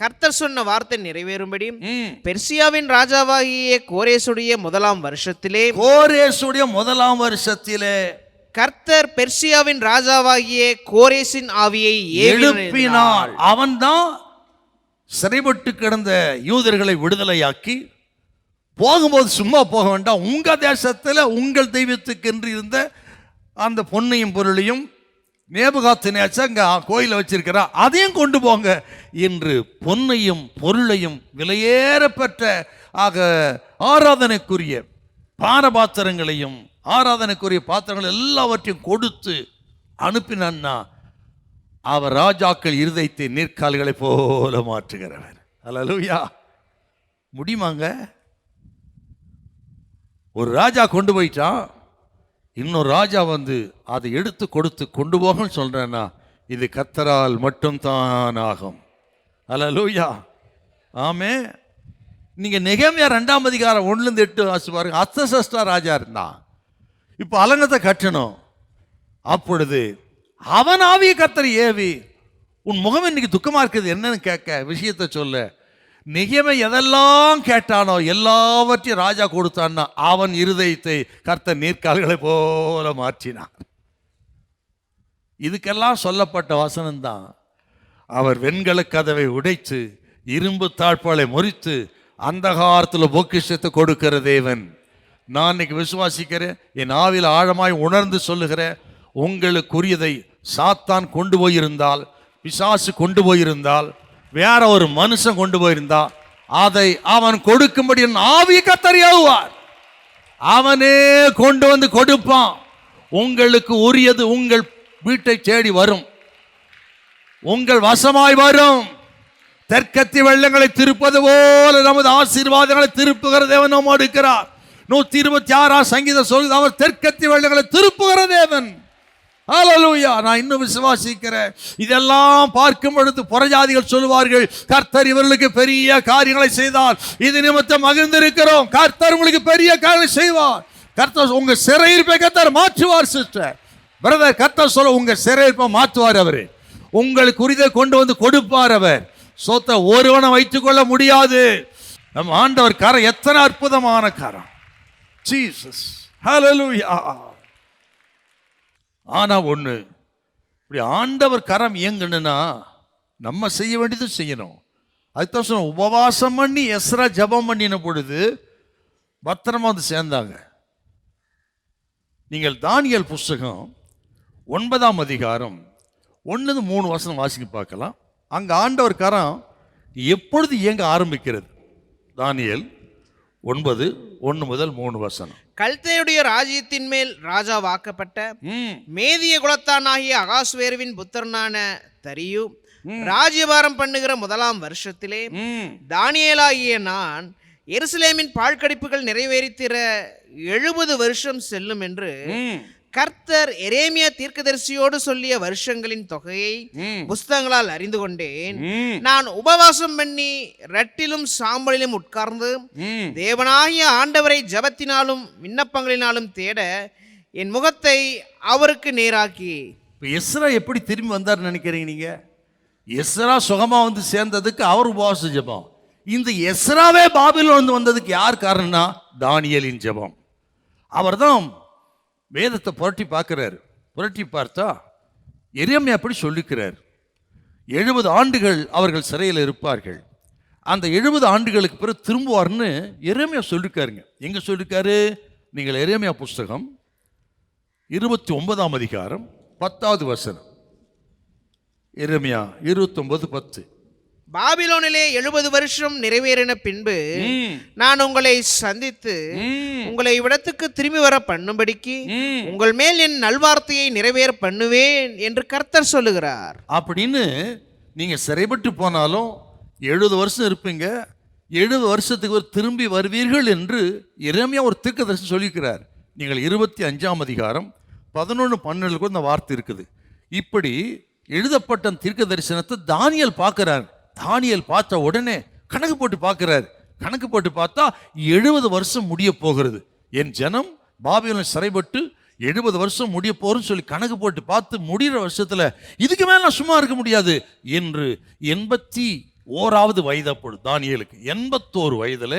Speaker 2: கர்த்தர் சொன்ன வார்த்தை நிறைவேறும்படி பெர்சியாவின் ராஜாவாகிய கோரேசுடைய 1ஆம் வருஷத்திலே கர்த்தர் பெர்சியாவின் ராஜாவாகிய கோரேசின் ஆவியை
Speaker 1: எழுப்பினார். அவன்தான் சிறைப்பட்டு கிடந்த யூதர்களை விடுதலையாக்கி, போகும்போது சும்மா போக வேண்டாம், உங்க தேசத்தில் உங்கள் தெய்வத்துக்கென்று இருந்த அந்த பொன்னையும் பொருளையும் நேபுகாத்நேச்சார் அங்கே கோயிலை வச்சிருக்கிறார், அதையும் கொண்டு போங்க என்று பொன்னையும் பொருளையும் விலையேறப்பெற்ற ஆக ஆராதனைக்குரிய பானபாத்திரங்களையும் ஆராதனைக்குரிய பாத்திரங்கள் எல்லாவற்றையும் கொடுத்து அனுப்பினான்னா அவர் ராஜாக்கள் இருதயத்தை நீர்க்கால்களை போல மாற்றுகிறவர். அல்லேலூயா. முடியுமாங்க? ஒரு ராஜா கொண்டு போயிட்டான், இன்னொரு ராஜா வந்து அதை எடுத்து கொடுத்து கொண்டு போகன்னு சொல்றேன்னா இது கர்த்தரால் மட்டும்தான் ஆகும். அல்லேலூயா, ஆமே. நீங்க நெகேமியா 2ஆம் அதிகாரம் 1-8 வாசி பாருங்க. அர்தசஷ்டா ராஜா இருந்தான், இப்போ அலங்கத்தை கட்டணும். அப்பொழுது அவன் ஆவிய கர்த்தர் ஏவி, உன் முகம் இன்னைக்கு துக்கமா இருக்குது என்னன்னு கேட்க விஷயத்தை சொல்ல. நெகேமியா எதெல்லாம் கேட்டானோ எல்லாவற்றையும் ராஜா கொடுத்தான்னா அவன் இருதயத்தை கர்த்தர் நீர்க்கால்களை போல மாற்றினான். இதுக்கெல்லாம் சொல்லப்பட்ட வசனம் தான், அவர் வெண்கல கதவை உடைத்து இரும்பு தாழ்பாலை முறித்து அந்தகாரத்தில் பொக்கிஷத்தை கொடுக்கிற தேவன். நான் இன்னைக்கு விசுவாசிக்கிறேன், என் ஆவியில் ஆழமாய் உணர்ந்து சொல்லுகிறேன், உங்களுக்குரியதை சாத்தான் கொண்டு போயிருந்தால், பிசாசு கொண்டு போயிருந்தால், வேற ஒரு மனுஷன் கொண்டு போயிருந்தா அதை அவன் கொடுக்கும்படி ஆவியை கர்த்தர் ஏவுவார். அவனே கொண்டு வந்து கொடுப்பான். உங்களுக்கு உரியது உங்கள் வீட்டை தேடி வரும், உங்கள் வசமாய் வரும். தெற்கத்தி வெள்ளங்களை திருப்பது போல நமது ஆசீர்வாதங்களை திருப்புகிற தேவன் நம்மோடு இருக்கிறார். 126 சங்கீதம் சொல்லுது, அவர் தெற்கத்தி வெள்ளங்களை திருப்புகிற தேவன். ஹல்லேலூயா. நான் இன்னும் விசுவாசிக்கிறேன். இதெல்லாம் பார்க்கும் பொழுது புறஜாதிகள் சொல்லுவார்கள், கர்த்தர் இவர்களுக்கு பெரிய காரியங்களை செய்தார், இது நிமித்தம் மகிழ்ந்திருக்கிறோம். கர்த்தர் உங்களுக்கு பெரிய காரியங்களை செய்வார். கர்த்தர் உங்க சிறையிருப்பை கர்த்தர் மாற்றுவார். சிஸ்டர், பிரதர், கர்த்தர் சொல்ல உங்க சிறையிருப்பை மாற்றுவார். அவரு உங்களுக்கு உரிதை கொண்டு வந்து கொடுப்பார். அவர் சொத்தை ஒருவனை வைத்துக் கொள்ள முடியாது. நம் ஆண்டவர் கரம் எத்தனை அற்புதமான கரம். ஜீசஸ், ஹல்லேலூயா. ஆனா ஒண்ணு, இப்படி ஆண்டவர் கரம் இயங்கணும்னா நம்ம செய்ய வேண்டியது செய்யணும். அதுதான் சொன்ன, உபவாசம் பண்ணி எஸ்ரா ஜெபம் பண்ணின பொழுது பத்திரமா வந்து சேர்ந்தாங்க. நீங்கள் தானியேல் புஸ்தகம் 9ஆம் அதிகாரம் 1-3 வசனம் வாசிக்க பார்க்கலாம். அங்க ஆண்டவர் கரம் எப்பொழுது இயங்க ஆரம்பிக்கிறது? தானியேல் 9:1-3 வசனம்.
Speaker 2: கல்தேயுடைய ராஜ்யத்தின் மேல் ராஜாவாக்கப்பட்ட மேதிய குலத்தானாகிய அகாஸ்வேருவின் புத்திரனான தரியு ராஜ்யபாரம் பண்ணுகிற 1ஆம் வருஷத்திலே தானியேலாகிய நான் எருசலேமின் பாழ்கடிப்புகள் நிறைவேறித்திர 70 வருஷம் செல்லும் என்று கர்த்தர் எரேமியா தீர்க்கதரிசியோடு சொல்லிய வருஷங்களின் தொகையை புஸ்தகங்களால் அறிந்து கொண்டேன். நான் உபவாசம் பண்ணி ரட்டிலும் சாம்பலிலும் உட்கார்ந்து தேவனாகிய ஆண்டவரை ஜபத்தினாலும் விண்ணப்பங்களினாலும் தேட என் முகத்தை அவருக்கு நேராக்கி.
Speaker 1: எஸ்ரா எப்படி திரும்பி வந்தார் நினைக்கிறீங்க நீங்க? எஸ்ரா சுகமா வந்து சேர்ந்ததுக்கு அவர் உபவாச ஜெபம். இந்த எஸ்ராவே பாபிலோன் வந்து வந்ததுக்கு யார் காரணம்னா தானியேலின் ஜெபம். அவர் தான் வேதத்தை புரட்டி பார்க்கிறார். புரட்டி பார்த்தா எரேமியா அப்படி சொல்லிக்கிறார், 70 ஆண்டுகள் அவர்கள் சிறையில் இருப்பார்கள், அந்த 70 ஆண்டுகளுக்கு பிறகு திரும்புவார்னு எரேமியா சொல்லிருக்காருங்க. எங்க சொல்லிருக்காரு? நீங்கள் எரேமியா புஸ்தகம் 29ஆம் அதிகாரம் 10வது வசனம். எரேமியா 29:10.
Speaker 2: பாபிலோனிலே 70 வருஷம் நிறைவேறின பின்பு நான் உங்களை சந்தித்து உங்களை இவ்விடத்துக்கு திரும்பி வர பண்ணும்படிக்கு உங்கள் மேல் என் நல்வார்த்தையை நிறைவேற பண்ணுவேன் என்று கர்த்தர் சொல்லுகிறார்.
Speaker 1: அப்படின்னு நீங்க சிறைப்பட்டு போனாலும் 70 வருஷம் இருப்பீங்க, 70 வருஷத்துக்கு திரும்பி வருவீர்கள் என்று எரேமியா ஒரு தீர்க்கதரிசி சொல்லியிருக்கிறார். நீங்கள் 25ஆம் அதிகாரம் 11-12 கூட இந்த வார்த்தை இருக்குது. இப்படி எழுதப்பட்ட தீர்க்க தரிசனத்தை தானியேல் பார்க்கிறார். தானியேல் பார்த்த உடனே கணக்கு போட்டு பார்க்கிறார். கணக்கு போட்டு பார்த்தா 70 வருஷம் முடிய போகிறது. என் ஜனம் பாபிலோனில் சிறைப்பட்டு 70 வருஷம் முடிய போறன்னு சொல்லி கணக்கு போட்டு பார்த்து முடிகிற வருஷத்துல இதுக்கு மேல நான் சும்மா இருக்க முடியாது என்று 81வது வயது. அப்பொழுது தானியேலுக்கு 81 வயதுல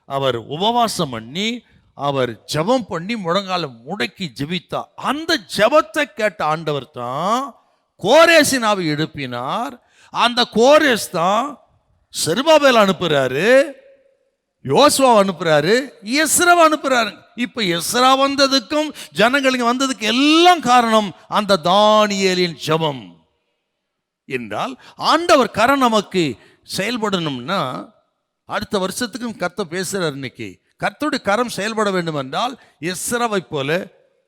Speaker 1: அவர் உபவாசம் பண்ணி அவர் ஜெபம் பண்ணி முழங்கால முடக்கி ஜெபித்தார். அந்த ஜெபத்தை கேட்ட ஆண்டவர் தான் கோரேசின் ஆவி எழுப்பினார். அந்த கோரேஸ் தான் செருபாபேல் அனுப்புறாரு, யோசுவா அனுப்புறாரு, எஸ்ரா அனுப்புறாரு. இப்ப எஸ்ரா வந்ததுக்கும் ஜனங்களுக்கு வந்ததுக்கு எல்லாம் காரணம் அந்த தானியேலின் ஜெபம். என்றால் ஆண்டவர் கரம் நமக்கு செயல்படணும்னா அடுத்த வருஷத்துக்கும் கர்த்தர் பேசுறார். இன்னைக்கு கர்த்தருடைய கரம் செயல்பட வேண்டும் என்றால் எஸ்ராவை போல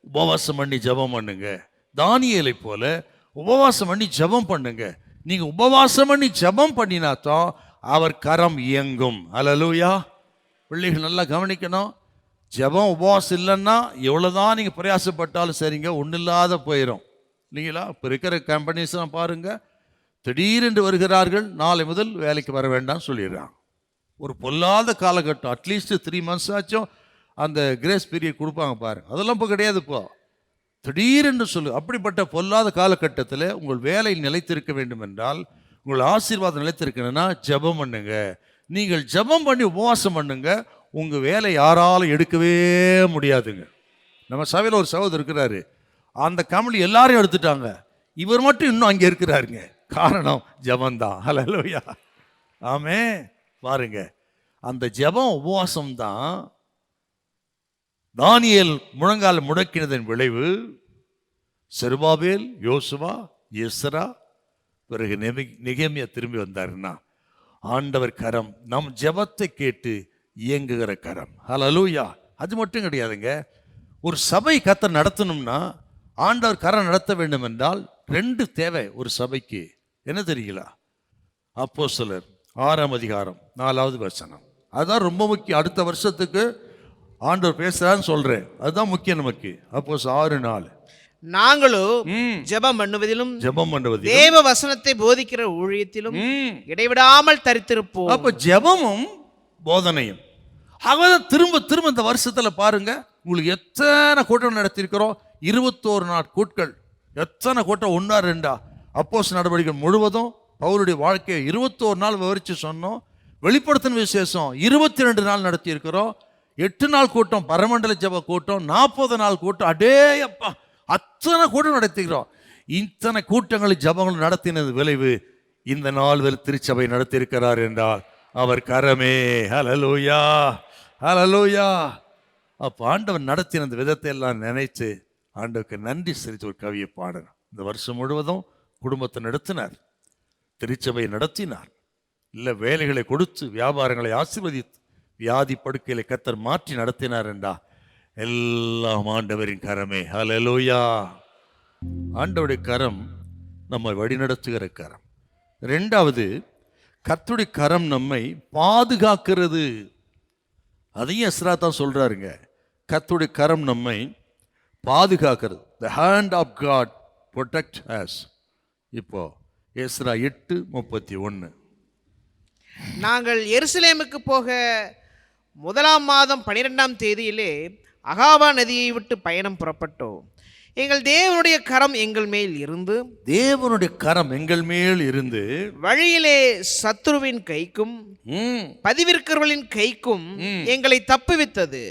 Speaker 1: உபவாசம் பண்ணி ஜெபம் பண்ணுங்க, தானியேலை போல உபவாசம் பண்ணி ஜெபம் பண்ணுங்க. நீங்க உபவாசம் பண்ணி ஜெபம் பண்ணினாதான் அவர் கரம் இயங்கும். அல்லேலூயா. பிள்ளைகள் நல்லா கவனிக்கணும். ஜெபம் உபவாசம் இல்லைன்னா எவ்வளோதான் நீங்கள் பிரயாசப்பட்டாலும் சரிங்க, ஒன்றும் இல்லாத போயிடும் இல்லைங்களா? இப்போ இருக்கிற கம்பெனிஸ்லாம் பாருங்கள், திடீரென்று வருகிறார்கள், நாளை முதல் வேலைக்கு வர வேண்டாம்னு சொல்லிடுறாங்க. ஒரு பொல்லாத காலகட்டம், அட்லீஸ்ட் 3 months ஆச்சும் அந்த கிரேஸ் பீரியட் கொடுப்பாங்க பாருங்க. அதெல்லாம் இப்போ கிடையாது. இப்போ திடீரென்று சொல்லு. அப்படிப்பட்ட பொல்லாத காலகட்டத்தில் உங்கள் வேலை நிலைத்திருக்க வேண்டும் என்றால், உங்கள் ஆசீர்வாதம் நிலைத்திருக்கணும்னா ஜெபம் பண்ணுங்க. நீங்கள் ஜெபம் பண்ணி உபவாசம் பண்ணுங்க, உங்கள் வேலை யாராலும் எடுக்கவே முடியாதுங்க. நம்ம சபையில் ஒரு சகோதரர் இருக்கிறாரு, அந்த கம்பெனி எல்லாரையும் எடுத்துட்டாங்க, இவர் மட்டும் இன்னும் அங்கே இருக்கிறாருங்க. காரணம் ஜெபம்தான். ஹல்லேலூயா, ஆமே. பாருங்க, அந்த ஜெபம் உபவாசம் தான் தானியேல் முழங்கால் முடக்கினதன் விளைவு. செருபாபேல், யோசுவா, எஸ்ரா, பிறகு நெகேமியா திரும்பி வந்தாருன்னா ஆண்டவர் கரம் நம் ஜெபத்தை கேட்டு இயங்குகிற கரம். ஹல்லேலூயா. அது மட்டும் கிடையாதுங்க, ஒரு சபை கர்த்தர் நடத்தணும்னா ஆண்டவர் கரம் நடத்த வேண்டும் என்றால் 2 தேவை ஒரு சபைக்கு. என்ன தெரியுங்களா? அப்போஸ்தலர் 6ஆம் அதிகாரம் 4வது வசனம். அதுதான் ரொம்ப முக்கியம். அடுத்த வருஷத்துக்கு ஆண்டவர் பேசுறான்னு சொல்றேன், அதுதான் முக்கியம் நமக்கு. அப்போஸ்தலர் 6:4.
Speaker 2: நாங்களும் ஜெபம் பண்ணுவதிலும் தேவ வசனத்தை போதிக்கிற ஊழியத்திலும் இடைவிடாமல் தரித்திருப்போம்.
Speaker 1: அப்ப ஜெபமும் போதனையும். அவதான் திரும்ப திரும்ப இந்த வருஷத்துல பாருங்க, உங்களுக்கு எத்தனை கூட்டம் நடத்தியிருக்கிறோம். 21 நாள் கூட்கள். எத்தனை கூட்டம்? 1 2 அப்போஸ்தலர் நடவடிக்கைகள் முழுவதும் பவுலுடைய வாழ்க்கையை 21 நாள் விவரித்து சொன்னோம். வெளிப்படுத்தின விசேஷம் 22 நாள் நடத்தி இருக்கிறோம். 8 நாள் கூட்டம் பரமண்டல ஜெப கூட்டம், 40 நாள் கூட்டம். அடேயப்பா, அத்தனை கூட்டம் நடத்திக்கிறோம். இத்தனை கூட்டங்கள் ஜெபங்கள் நடத்தினது விளைவு இந்த நாள் திருச்சபை நடத்தியிருக்கிறார் என்றால் அவர் கரமே. ஹல்லேலூயா, ஹல்லேலூயா. அப்போ ஆண்டவர் நடத்தின விதத்தை எல்லாம் நினைத்து ஆண்டவருக்கு நன்றி செலுத்தி ஒரு கவியை பாடணும். இந்த வருஷம் முழுவதும் குடும்பத்தை நடத்தினார், திருச்சபையை நடத்தினார், இல்லை வேலைகளை கொடுத்து வியாபாரங்களை ஆசீர்வதித்து வியாதி படுக்கையில கர்த்தர் மாற்றி நடத்தினார் என்றா எல்லாம் ஆண்டவரின் கரமே. ஹல்லேலூயா. ஆண்டவருடைய கரம் நம்மை வழிநடத்துகிற கரம். 2வது, கர்த்தருடைய கரம் நம்மை பாதுகாக்கிறது. அதையும் எஸ்ரா தான் சொல்றாருங்க, கர்த்தருடைய கரம் நம்மை பாதுகாக்கிறது. The hand of God protect us. இப்போ எஸ்ரா 8:31.
Speaker 2: நாங்கள் எருசலேமுக்கு போக 1ஆம் மாதம் 12ஆம் தேதியிலே அகாவா நதியை விட்டு பயணம் புறப்பட்டோம். எங்கள் தேவனுடைய கரம் எங்கள் மேல் இருந்து,
Speaker 1: தேவனுடைய கரம் எங்கள் மேல் இருந்து
Speaker 2: வழியிலே சத்துருவின் கைக்கும் பதிவிற்கிறவர்களின் கைக்கும் எங்களை தப்புவித்தது.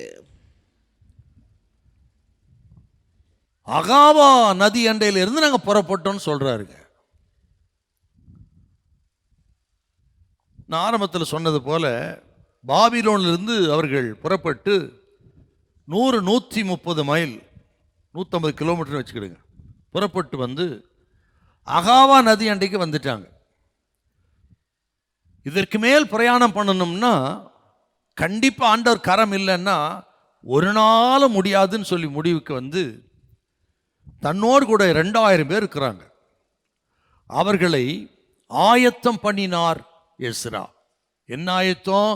Speaker 1: அகாவா நதி அண்டையில இருந்து நாங்க புறப்பட்டோம்னு சொல்றாருங்க. நான் ஆரம்பத்தில் சொன்னது போல பாபிலோனிலிருந்து அவர்கள் புறப்பட்டு 130 மைல் 150 கிலோமீட்டர் வச்சுக்கிடுங்க, புறப்பட்டு வந்து அகாவா நதி அண்டைக்கு வந்துட்டாங்க. இதற்கு மேல் பிரயாணம் பண்ணணும்னா கண்டிப்பாக ஆண்டவர் கரம் இல்லைன்னா ஒரு நாள் முடியாதுன்னு சொல்லி முடிவுக்கு வந்து தன்னோடு கூட 2000 பேர் இருக்கிறாங்க. அவர்களை ஆயத்தம் பண்ணினார் எஸ்ரா. என்ன ஆயத்தம்?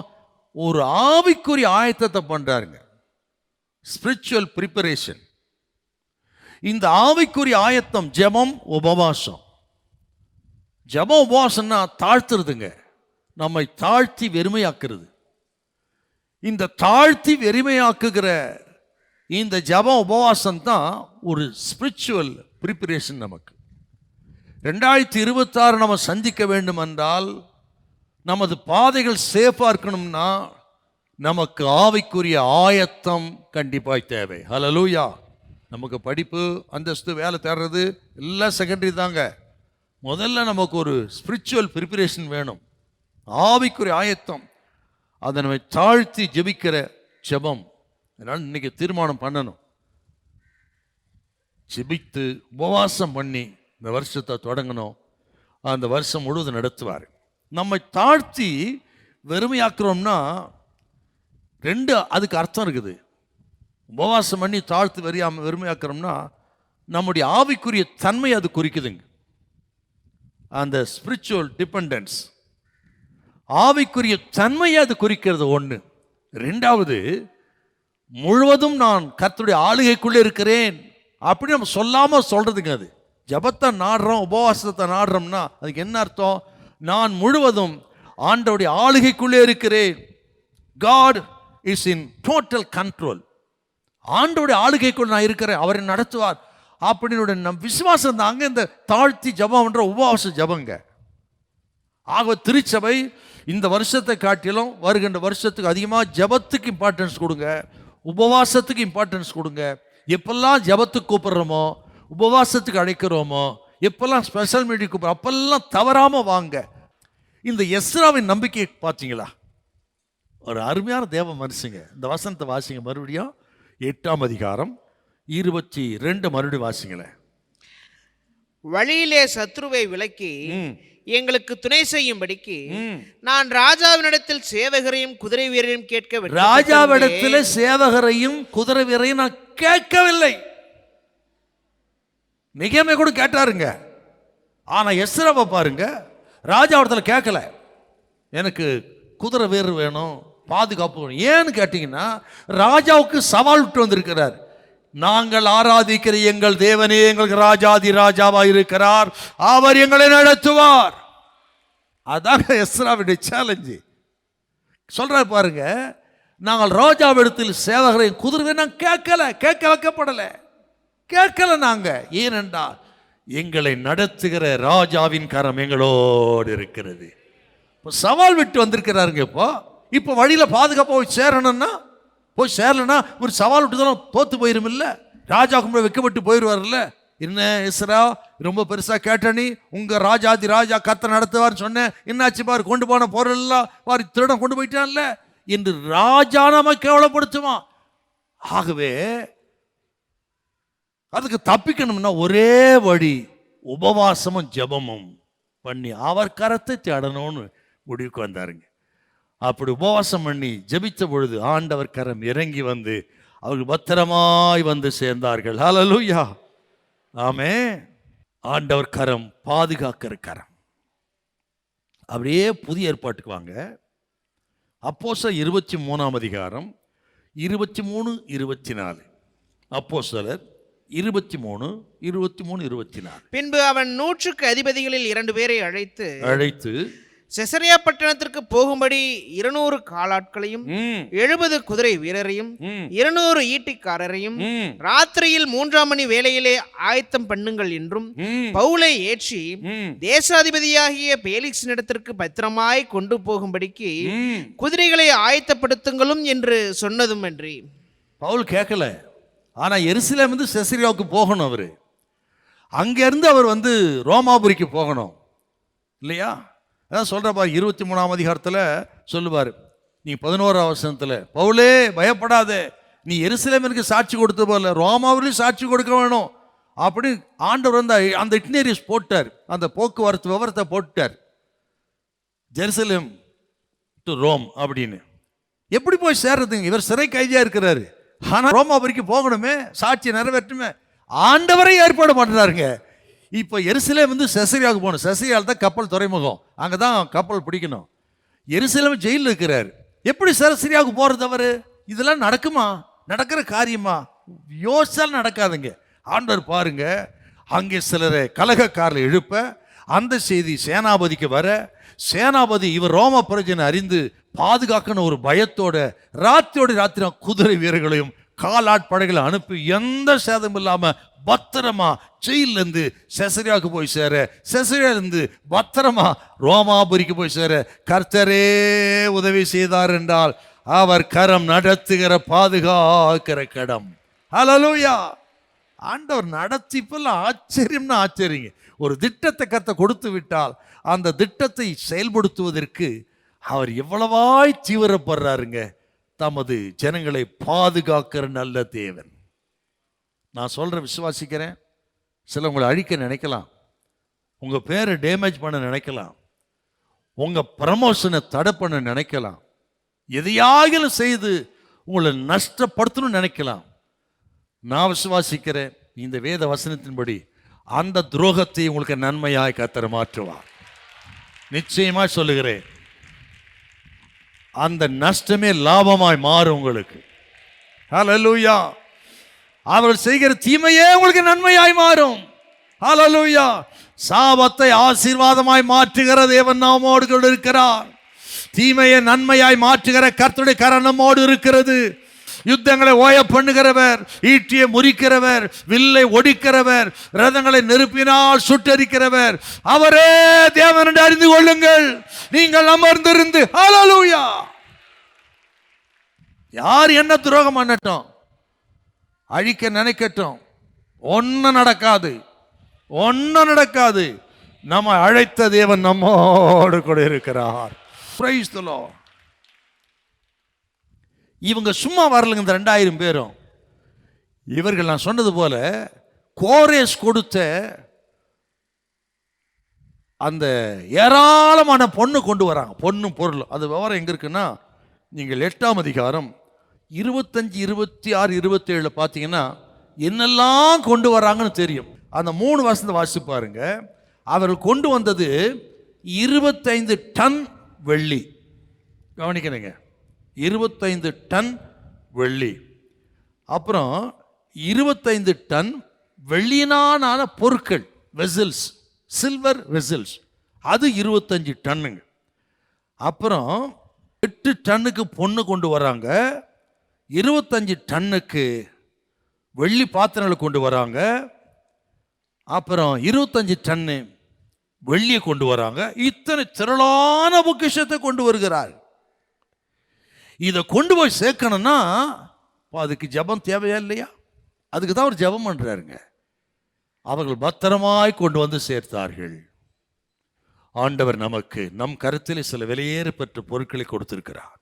Speaker 1: ஒரு ஆவிக்குரிய ஆயத்தத்தை பண்றாருங்க, ஸ்பிரிச்சுவல் ப்ரிப்பரேஷன். இந்த ஆவிக்குரிய ஆயத்தம் ஜெபம் உபவாசம். ஜெபம் உபவாசம்னா தாழ்த்துறதுங்க, நம்மை தாழ்த்தி வெறுமையாக்குறது. இந்த தாழ்த்தி வெறுமையாக்குகிற இந்த ஜெபம் உபவாசம் தான் ஒரு ஸ்பிரிச்சுவல் ப்ரிப்பரேஷன். நமக்கு 2026 நம்ம சந்திக்க வேண்டும் என்றால், நமது பாதைகள் சேஃபாக இருக்கணும்னா நமக்கு ஆவிக்குரிய ஆயத்தம் கண்டிப்பாக தேவை. ஹல்லேலூயா. நமக்கு படிப்பு, அந்தஸ்து, வேலை தேடுறது எல்லாம் செகண்டரி தாங்க. முதல்ல நமக்கு ஒரு ஸ்பிரிச்சுவல் ப்ரிப்பரேஷன் வேணும், ஆவிக்குரிய ஆயத்தம். அதை நம்ம தாழ்த்தி ஜெபிக்கிற ஜெபம். அதனால் இன்னைக்கு தீர்மானம் பண்ணணும், ஜெபித்து உபவாசம் பண்ணி இந்த வருஷத்தை தொடங்கணும். அந்த வருஷம் முழுவதும் நடத்துவார். நம்மை தாழ்த்தி வெறுமையாக்குறோம்னா 2 அதுக்கு அர்த்தம் இருக்குது. உபவாசம் பண்ணி தாழ்த்து வெறுமையாக்குறோம்னா நம்முடைய ஆவிக்குரிய தன்மை அது குறிக்குதுங்க, அந்த ஸ்பிரிச்சுவல் டிபெண்டன்ஸ், ஆவிக்குரிய தன்மையை அது குறிக்கிறது ஒன்று. 2வது, முழுவதும் நான் கர்த்தருடைய ஆளுகைக்குள்ளே இருக்கிறேன் அப்படின்னு நம்ம சொல்லாம சொல்றதுங்க. அது ஜெபத்தை நாடுறோம், உபவாசத்தை நாடுறோம்னா அதுக்கு என்ன அர்த்தம்? நான் முழுவதும் ஆண்டவருடைய ஆளுகைக்குள்ளே இருக்கிறேன். God is in total control. ஆண்டவருடைய ஆளுகைக்குள் நான் இருக்கிறேன், அவரை நடத்துவார் அப்படின்னு நம் விசுவாசம் தான். அங்கே இந்த தாழ்த்தி ஜபம்ன்ற உபவாச ஜபங்க. ஆக திருச்சபை இந்த வருஷத்தை காட்டிலும் வருகின்ற வருஷத்துக்கு அதிகமாக ஜபத்துக்கு இம்பார்ட்டன்ஸ் கொடுங்க, உபவாசத்துக்கு இம்பார்ட்டன்ஸ் கொடுங்க. எப்பெல்லாம் ஜபத்துக்கு கூப்பிடுறோமோ, உபவாசத்துக்கு அழைக்கிறோமோ, எப்பெல்லாம் ஸ்பெஷல் மீட்டிங் கூப்பிட்றோம் அப்பெல்லாம் தவறாமல் வாங்க. இந்த எஸ்ராவின் நம்பிக்கை பார்த்தீங்களா? ஒரு அருமையான தேவ மனுஷங்க. இந்த வசனத்தை வாசிங்க மறுபடியும், 8ஆம் அதிகாரம் 22 மறுபடியும் வாசிங்களேன்.
Speaker 2: வழியிலே சத்ருவை விலக்கி எங்களுக்கு துணை செய்யும்படிக்கு நான் ராஜாவினிடத்தில் சேவகரையும் குதிரை வீரரையும் கேட்க.
Speaker 1: ராஜாவிடத்தில் சேவகரையும் குதிரை வீரரையும் நான் கேட்கவில்லை. நிகமே கூட கேட்டாருங்க. ஆனா எஸ்ராவை பாருங்க, ராஜாவிடத்தில் கேட்கல. எனக்கு குதிரை வீரர் வேணும், பாதுகாப்பு வேணும். ஏன்னு கேட்டீங்கன்னா ராஜாவுக்கு சவால் விட்டு வந்திருக்கிறார். நாங்கள் ஆராதிக்கிற எங்கள் தேவனே எங்களுக்கு ராஜாதி ராஜாவா இருக்கிறார், அவர் எங்களை நடத்துவார். அதாங்க எஸ்ராவுடைய சேலஞ்சு. சொல்றாரு பாருங்க, நாங்கள் ராஜாவிடத்தில் சேவகரை குதிரை நான் கேட்கல, கேட்க வைக்கப்படல, கேட்கல நாங்க. ஏனென்றால் எங்களை நடத்துகிற ராஜாவின் கரம் எங்களோடு இருக்கிறது. இப்போ சவால் விட்டு வந்திருக்கிறாருங்க. இப்போ வழியில பாதுகாப்பாக போய் சேரணும்னா, போய் சேரலன்னா ஒரு சவால் விட்டு தான் தோத்து போயிரும். இல்லை, ராஜாவுக்கு வைக்கப்பட்டு போயிடுவார்ல. என்ன எஸ்ரா ரொம்ப பெருசா கேட்ட, நீ உங்க ராஜாதி ராஜா கர்த்தர் நடத்துவார்னு சொன்னேன், என்னாச்சு பாரு, கொண்டு போன பொருள்லாம் பாரு திருடன் கொண்டு போயிட்டான்ல என்று ராஜா நம்ம கேவலப்படுத்துவான். ஆகவே அதுக்கு தப்பிக்கணும்னா ஒரே வழி உபவாசமும் ஜெபமும் பண்ணி அவர் கரத்தை தேடணும்னு முடிவுக்கு வந்தாருங்க. அப்படி உபவாசம் பண்ணி ஜெபித்த பொழுது ஆண்டவர் கரம் இறங்கி வந்து அவர்கள் பத்திரமாய் வந்து சேர்ந்தார்கள். ஹல்லேலூயா, ஆமென். ஆண்டவர் கரம் பாதுகாக்கிற கரம். அப்படியே புதிய ஏற்பாட்டுக்கு வாங்க. அப்போஸ்தலர் 23ஆம் அதிகாரம் 23, 24. அப்போஸ்தலர் 23, 24.
Speaker 2: பின்பு அவன் 100க்கு அதிபதிகளில் 2 பேரை அழைத்து செசரியா பட்டணத்திற்கு போகும்படி 200 காலாட்களையும் 70 குதிரை வீரரையும் 200 ஈட்டிக்காரரையும் ராத்திரியில் 3ஆம் மணி வேளையிலே ஆயத்தம் பண்ணுங்கள் என்றும் பவுலை ஏற்றி தேசாதிபதியாகிய பேலிக்ஸினிடத்திற்கு பத்திரமாய் கொண்டு போகும்படிக்கு குதிரைகளை ஆயத்தப்படுத்துங்களும் என்று சொன்னதும் அன்றி.
Speaker 1: பவுல் கேட்கல. ஆனா எருசலேம் வந்து செசரியாவுக்கு போகணும். அவரு அங்கிருந்து அவர் வந்து ரோமாபுரிக்கு போகணும் இல்லையா? அதான் சொல்கிறப்பா 23ஆம் அதிகாரத்தில் சொல்லுவார். நீ 11ஆம் வசனத்தில், பவுலே பயப்படாத, நீ எருசலேமிற்கு சாட்சி கொடுத்த போல ரோமாவிலையும் சாட்சி கொடுக்க வேணும் அப்படி ஆண்டவர் வந்து அந்த இட்னரிஸ் போட்டார், அந்த போக்குவரத்து விவரத்தை போட்டார். ஜெருசலேம் டு ரோம் அப்படின்னு. எப்படி போய் சேர்றதுங்க? இவர் சிறை கைதியாக இருக்கிறாரு, ஆனால் ரோமாபுரிக்கு போகணுமே, சாட்சி நிறைவேற்றுமே, ஆண்டவரை ஏற்பாடு பண்ணுறாருங்க. இப்போ எருசலேம் வந்து செசரியாவுக்கு போகணும். செசரியாவில் தான் கப்பல் துறைமுகம், அங்கே தான் கப்பல் பிடிக்கணும். எருசலேம் ஜெயிலில் இருக்கிறார். எப்படி செசரியாவுக்கு போகிறது? அவர் இதெல்லாம் நடக்குமா? நடக்கிற காரியமா? யோசிச்சாலும் நடக்காதுங்க. ஆண்டவர் பாருங்க, அங்கே சிலரை கலகக்காரில் எழுப்ப அந்த செய்தி சேனாபதிக்கு வர, சேனாபதி இவர் ரோம பிரஜனை அறிந்து பாதுகாக்கணும் ஒரு பயத்தோட ராத்திரி குதிரை வீரர்களையும் காலாட்படைகளை அனுப்பி எந்த சேதம் இல்லாம பத்திரமா ஜெயிலிருந்து செசரியாவுக்கு போய் சேர, செசரியாவிலிருந்து பத்திரமா ரோமாபுரிக்கு போய் சேர கர்த்தரே உதவி செய்தார் என்றால் அவர் கரம் நடத்துகிற பாதுகாக்கிற கடம். ஹல்லேலூயா. ஆண்டவர் நடத்திப்பெல்லாம் ஆச்சரியம்னா ஆச்சரியங்க. ஒரு திட்டத்தை கர்த்தர் கொடுத்து விட்டால் அந்த திட்டத்தை செயல்படுத்துவதற்கு அவர் எவ்வளவாய் தீவிரப்படுறாருங்க. தமது ஜனங்களை பாதுகாக்கிற நல்ல தேவன். நான் சொல்ற விசுவாசிக்கிறேன். சில உங்களை அழிக்க நினைக்கலாம், உங்க பேரை டேமேஜ் பண்ண நினைக்கலாம், உங்க ப்ரமோஷனை தடை பண்ண நினைக்கலாம், எதையாகிலும் செய்து உங்களை நஷ்டப்படுத்தணும்னு நினைக்கலாம். நான் விசுவாசிக்கிறேன், இந்த வேத வசனத்தின்படி அந்த துரோகத்தை உங்களுக்கு நன்மையாய் கர்த்தர் மாற்றுவார். நிச்சயமா சொல்லுகிறேன், அந்த நஷ்டமே லாபமாய் மாறும் உங்களுக்கு. ஹல்லேலூயா. அவர் செய்கிற தீமையே உங்களுக்கு நன்மையாய் மாறும். ஹல்லேலூயா. சாபத்தை ஆசீர்வாதமாய் மாற்றுகிற தேவன் நம்மோடு கூட இருக்கிறார். தீமையை நன்மையாய் மாற்றுகிற கர்த்தருடைய கரம் நம்மோடு இருக்கிறது. யுத்தங்களை ஓய பண்ணுகிறவர், ஈட்டியை முறிக்கிறவர், வில்லை ஒடிக்கிறவர், ரதங்களை நெருப்பினால் சுட்டரிக்கிறவர் அவரே தேவன் என்று அறிந்து கொள்ளுங்கள். நீங்கள் அமர்ந்திருந்து ஹல்லேலூயா. யார் என்ன துரோகம் பண்ணட்டும், அழிக்க நினைக்கட்டும், ஒன்னும் நடக்காது, ஒன்னும் நடக்காது. நம்ம அழைத்த தேவன் நம்மோடு கூட இருக்கிறார். Praise the Lord. இவங்க சும்மா வரலங்க, இந்த 2000 பேரும். இவர்கள் நான் சொன்னது போல கோரேஸ் கொடுத்த அந்த ஏராளமான பொண்ணு கொண்டு வராங்க, பொண்ணும் பொருள். அது விவரம் எங்க இருக்குன்னா, நீங்கள் 8ஆம் அதிகாரம் 25, 26, 27 பார்த்தீங்கன்னா என்னெல்லாம் கொண்டு வராங்கன்னு தெரியும். அந்த 3 வசனத்தை வாசித்து பாருங்க. அவர்கள் கொண்டு வந்தது 25 டன் வெள்ளி. கவனிக்கணுங்க, 25 டன் வெள்ளி. அப்புறம் 25 டன் வெள்ளியினான பொருட்கள், வெசல்ஸ், சில்வர் வெசல்ஸ், அது 25 டன்னுங்க. அப்புறம் 8 டன்னுக்கு பொண்ணு கொண்டு வராங்க, 25 டன்னுக்கு வெள்ளி பாத்திரங்களை கொண்டு வராங்க, அப்புறம் 25 டன்னு வெள்ளியை கொண்டு வராங்க. இத்தனை திரளான பொக்கிஷத்தை கொண்டு வருகிறார். இதை கொண்டு போய் சேர்க்கணும்னா அதுக்கு ஜெபம் தேவையா இல்லையா? அதுக்கு தான் அவர் ஜெபம் பண்றாருங்க. அவர்கள் பத்திரமாய் கொண்டு வந்து சேர்த்தார்கள். ஆண்டவர் நமக்கு நம் கருத்தில் சில விலையேற பெற்ற பொருட்களை கொடுத்திருக்கிறார்.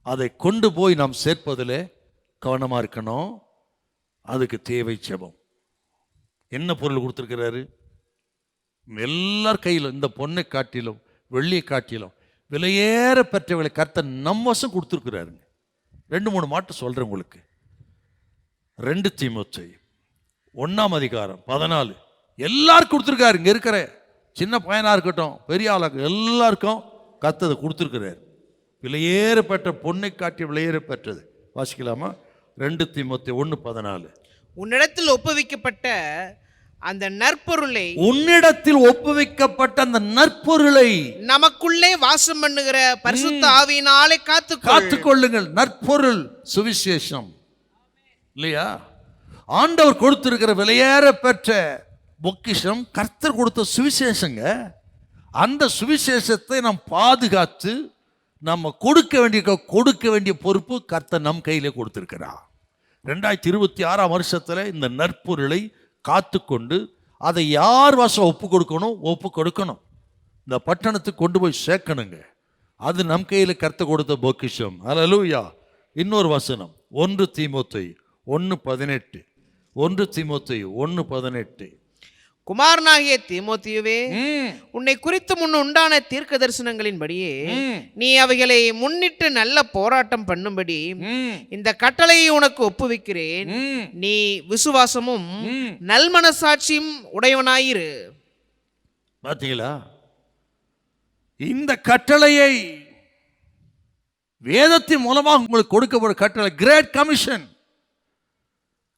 Speaker 1: அதை கொண்டு போய் நாம் சேர்ப்பதில் கவனமா இருக்கணும். அதுக்கு தேவை ஜெபம். என்ன பொருள் கொடுத்திருக்கிறாரு? எல்லார் கையிலும் இந்த பொண்ணை காட்டிலும் வெள்ளியை காட்டிலும் விலையேற பெற்றவர்களை கர்த்தர் நம் வசம் கொடுத்துருக்கிறாருங்க. 2-3 மாட்டு சொல்றேன் உங்களுக்கு. 2 தீமோத்தேயு 1ஆம் அதிகாரம் 14 எல்லாருக்கும் கொடுத்துருக்காரு. இங்க இருக்கிற சின்ன பையனா இருக்கட்டும், பெரிய ஆளாக எல்லாருக்கும் கர்த்தர் கொடுத்துருக்கிறார். விலையேற பெற்ற பொண்ணை காட்டி விலையேற பெற்றது. வாசிக்கலாமா? 2 தீமோத்தேயு 1:14.
Speaker 2: உன்னிடத்தில் ஒப்புவிக்கப்பட்ட அந்த நற்பொருளை,
Speaker 1: உன்னிடத்தில் ஒப்புவிக்கப்பட்ட அந்த நற்பொருளை
Speaker 2: நமக்குள்ளே வாசம் பண்ணுகிற பரிசுத்த ஆவியினாலே
Speaker 1: காத்துக்கொள்ளுங்கள். நற்பொருள் சுவிசேஷம் இல்லையா? ஆண்டவர் கொடுத்திருக்கிற விலையேற பெற்ற பொக்கிஷம் கர்த்தர் கொடுத்த சுவிசேஷங்க. அந்த சுவிசேஷத்தை நாம் பாதுகாத்து நம்ம கொடுக்க வேண்டிய பொறுப்பு கர்த்தர் நம் கையிலே கொடுத்திருக்கிறார். 2026ஆம் வருஷத்துல இந்த நற்பொருளை காத்துக்கொண்டு அதை யார் வசம் ஒப்பு கொடுக்கணும். இந்த பட்டணத்துக்கு கொண்டு போய் சேர்க்கணுங்க. அது நம் கையில் கர்த்தர் கொடுத்த பொக்கிஷம். ஹல்லேலூயா. இன்னொரு வசனம் 1 தீமோத்தேயு 1:18. 1 தீமோத்தேயு 1:18.
Speaker 2: குமாரனாகிய தீமோத்தேயுவே, உன்னை குறித்து முன் உண்டான தீர்க்க தரிசனங்களின்படியே நீ அவைகளை முன்னிட்டு நல்ல போராட்டம் பண்ணும்படி இந்த கட்டளையை உனக்கு ஒப்புவிக்கிறேன். நீ விசுவாசமும் நல்மனசாட்சியும் உடையவனாயிரு.
Speaker 1: பார்த்தீங்களா? இந்த கட்டளையை வேதத்தின் மூலமாக உங்களுக்கு கொடுக்கப்பட்ட கட்டளை, கிரேட் கமிஷன்.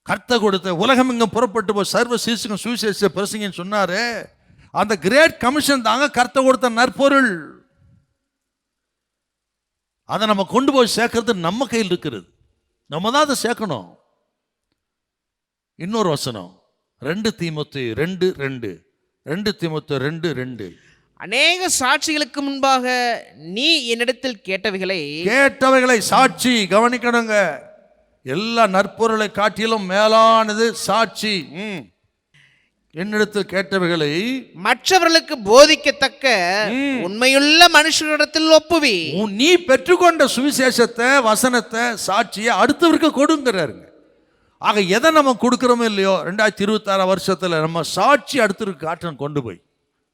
Speaker 1: கர்த்தர் கொடுத்த உலகம் இங்கும் புறப்பட்டு போய் சர்வ சீசுக்கும் சுவிசேஷ பிரசங்கன்னு சொன்னாரு. அந்த கிரேட் கமிஷன் தாங்க கர்த்தர் கொடுத்த நற்பொருள். அதை நம்ம கொண்டு போய் சேர்க்கறது நம்ம கையில் இருக்கிறது. நம்ம தான் அதை சேர்க்கணும். இன்னொரு வசனம் 2 தீமோத்தேயு 2:2. 2 தீமோத்தேயு 2:2.
Speaker 2: அநேக சாட்சிகளுக்கு முன்பாக நீ என்னிடத்தில் கேட்டவைகளை
Speaker 1: சாட்சி கவனிக்கணுங்க. எல்லா நற்பொருளை காட்டிலும் மேலானது சாட்சி. என்னிடத்தில் கேட்டவைகளை
Speaker 2: மற்றவர்களுக்கு போதிக்கத்தக்க உண்மையுள்ள மனுஷரிடத்தில் ஒப்புவி.
Speaker 1: நீ பெற்றுக்கொண்ட சுவிசேஷத்தை, வசனத்தை, சாட்சியை அடுத்தவருக்கு கொடுங்கிறாருங்க. ஆக எதை நம்ம கொடுக்கிறோமோ இல்லையோ, 2026 வருஷத்துல நம்ம சாட்சி அடுத்தவருக்கு காட்டணும். கொண்டு போய்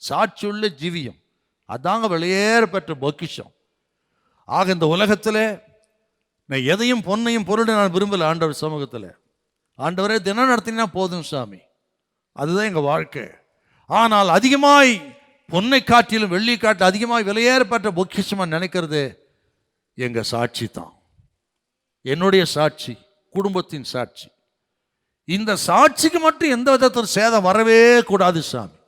Speaker 1: சாட்சி உள்ள ஜீவியம், அதாங்க வெளியேற பெற்ற பொக்கிஷம். ஆக இந்த உலகத்தில் நான் எதையும் பொன்னையும் பொருளை நான் விரும்பல. ஆண்டவர் சமூகத்தில் ஆண்டவரே தினம் நடத்தினா போதும் சாமி, அதுதான் எங்கள் வாழ்க்கை. ஆனால் அதிகமாய் பொன்னை காட்டிலும் வெள்ளி காட்டிலும் அதிகமாய் விலையேறப்பட்ட பொக்கிஷமாக நினைக்கிறது எங்கள் சாட்சி தான். என்னுடைய சாட்சி, குடும்பத்தின் சாட்சி. இந்த சாட்சிக்கு மட்டும் எந்த விதத்தில் சேதம் வரவே கூடாது சாமி.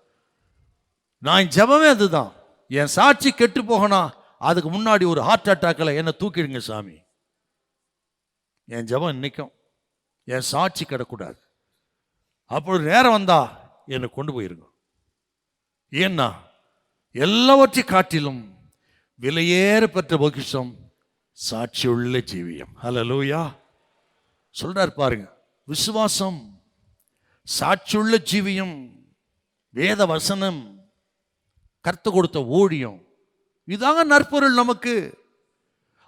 Speaker 1: நான் ஜெபமே அதுதான். என் சாட்சி கெட்டு போகணும், அதுக்கு முன்னாடி ஒரு ஹார்ட் அட்டாக்கில் என்னை தூக்கிடுங்க சாமி. என் ஜெபம் இன்னைக்கும் என் சாட்சி கிடக்கூடாது. அப்பொழுது நேரம் வந்தா என்னை கொண்டு போயிருங்க. ஏன்னா எல்லாவற்றை காட்டிலும் விலையேற பெற்ற பொக்கிஷம் சாட்சியுள்ள ஜீவியம். ஹல்லேலூயா. சொல்றார் பாருங்க, விசுவாசம், சாட்சியுள்ள ஜீவியம், வேத வசனம், கர்த்தர் கொடுத்த ஊழியம், இதாங்க நற்பொருள் நமக்கு.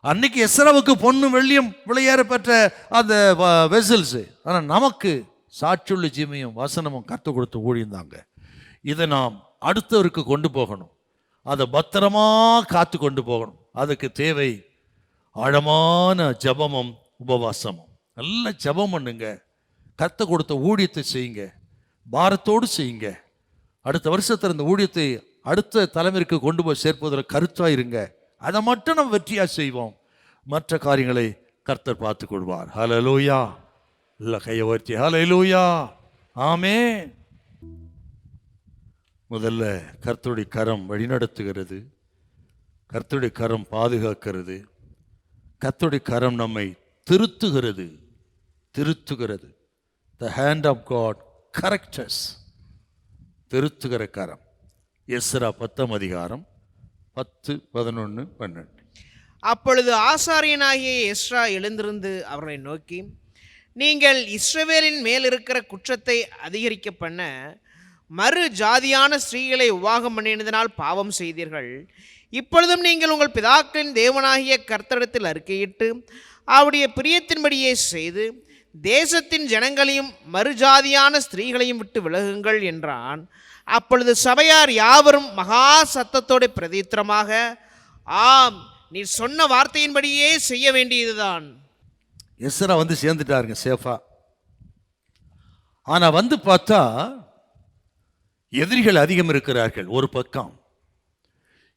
Speaker 1: அன்னைக்கு எஸ்ராவுக்கு பொன்னும் வெள்ளியும் விலையேற பெற்ற அந்த வெசல்ஸ், ஆனால் நமக்கு சாட்சியுள்ள ஜீவியம், வசனமும் கர்த்தர் கொடுத்த ஊழியம் தாங்க. இதை நாம் அடுத்தவருக்கு கொண்டு போகணும், அதை பத்திரமா காத்து கொண்டு போகணும். அதுக்கு தேவை ஆழமான ஜபமும் உபவாசமும். நல்ல ஜபம் பண்ணுங்க, கர்த்தர் கொடுத்த ஊழியத்தை செய்யுங்க, பாரத்தோடு செய்யுங்க. அடுத்த வருஷத்தில் இந்த ஊழியத்தை அடுத்த தலைமுறைக்கு கொண்டு போய் சேர்ப்பதில் கருத்தாக இருங்க. அதை மட்டும் நம்ம வெற்றியாக செய்வோம். மற்ற காரியங்களை கர்த்தர் பார்த்து கொள்வார். ஹல்லேலூயா. இல்லை கையை உயர்த்தி ஹல்லேலூயா. ஆமென். முதல்ல கர்த்தருடைய கரம் வழிநடத்துகிறது, கர்த்தருடைய கரம் பாதுகாக்கிறது, கர்த்தருடைய கரம் நம்மை திருத்துகிறது. The hand of God corrects us. திருத்துகிற கரம். எஸ்ரா 10ஆம் அதிகாரம் 10, 11, 12.
Speaker 2: அப்பொழுது ஆசாரியனாகிய எஸ்ரா எழுந்திருந்து அவர்களை நோக்கி, நீங்கள் இஸ்ரவேலின் மேல் இருக்கிற குற்றத்தை அதிகரிக்க பண்ண மறு ஜாதியான ஸ்திரீகளை விவாகம் பண்ணினதினால் பாவம் செய்தீர்கள். இப்பொழுதும் நீங்கள் உங்கள் பிதாக்களின் தேவனாகிய கர்த்தரிடத்தில் அறிக்கையிட்டு அவருடைய பிரியத்தின்படியே செய்து தேசத்தின் ஜனங்களையும் மறுஜாதியான ஸ்திரீகளையும் விட்டு விலகுங்கள் என்றான். அப்பொழுது சபையார் யாவரும் மகா சத்தத்தோட பிரதித்திரமாக, ஆம், நீ சொன்ன வார்த்தையின்படியே செய்ய வேண்டியதுதான்.
Speaker 1: எஸ்ரா வந்து சேர்ந்துட்டாருங்க சேஃபா. ஆனா வந்து பார்த்தா எதிரிகள் அதிகம் இருக்கிறார்கள் ஒரு பக்கம்,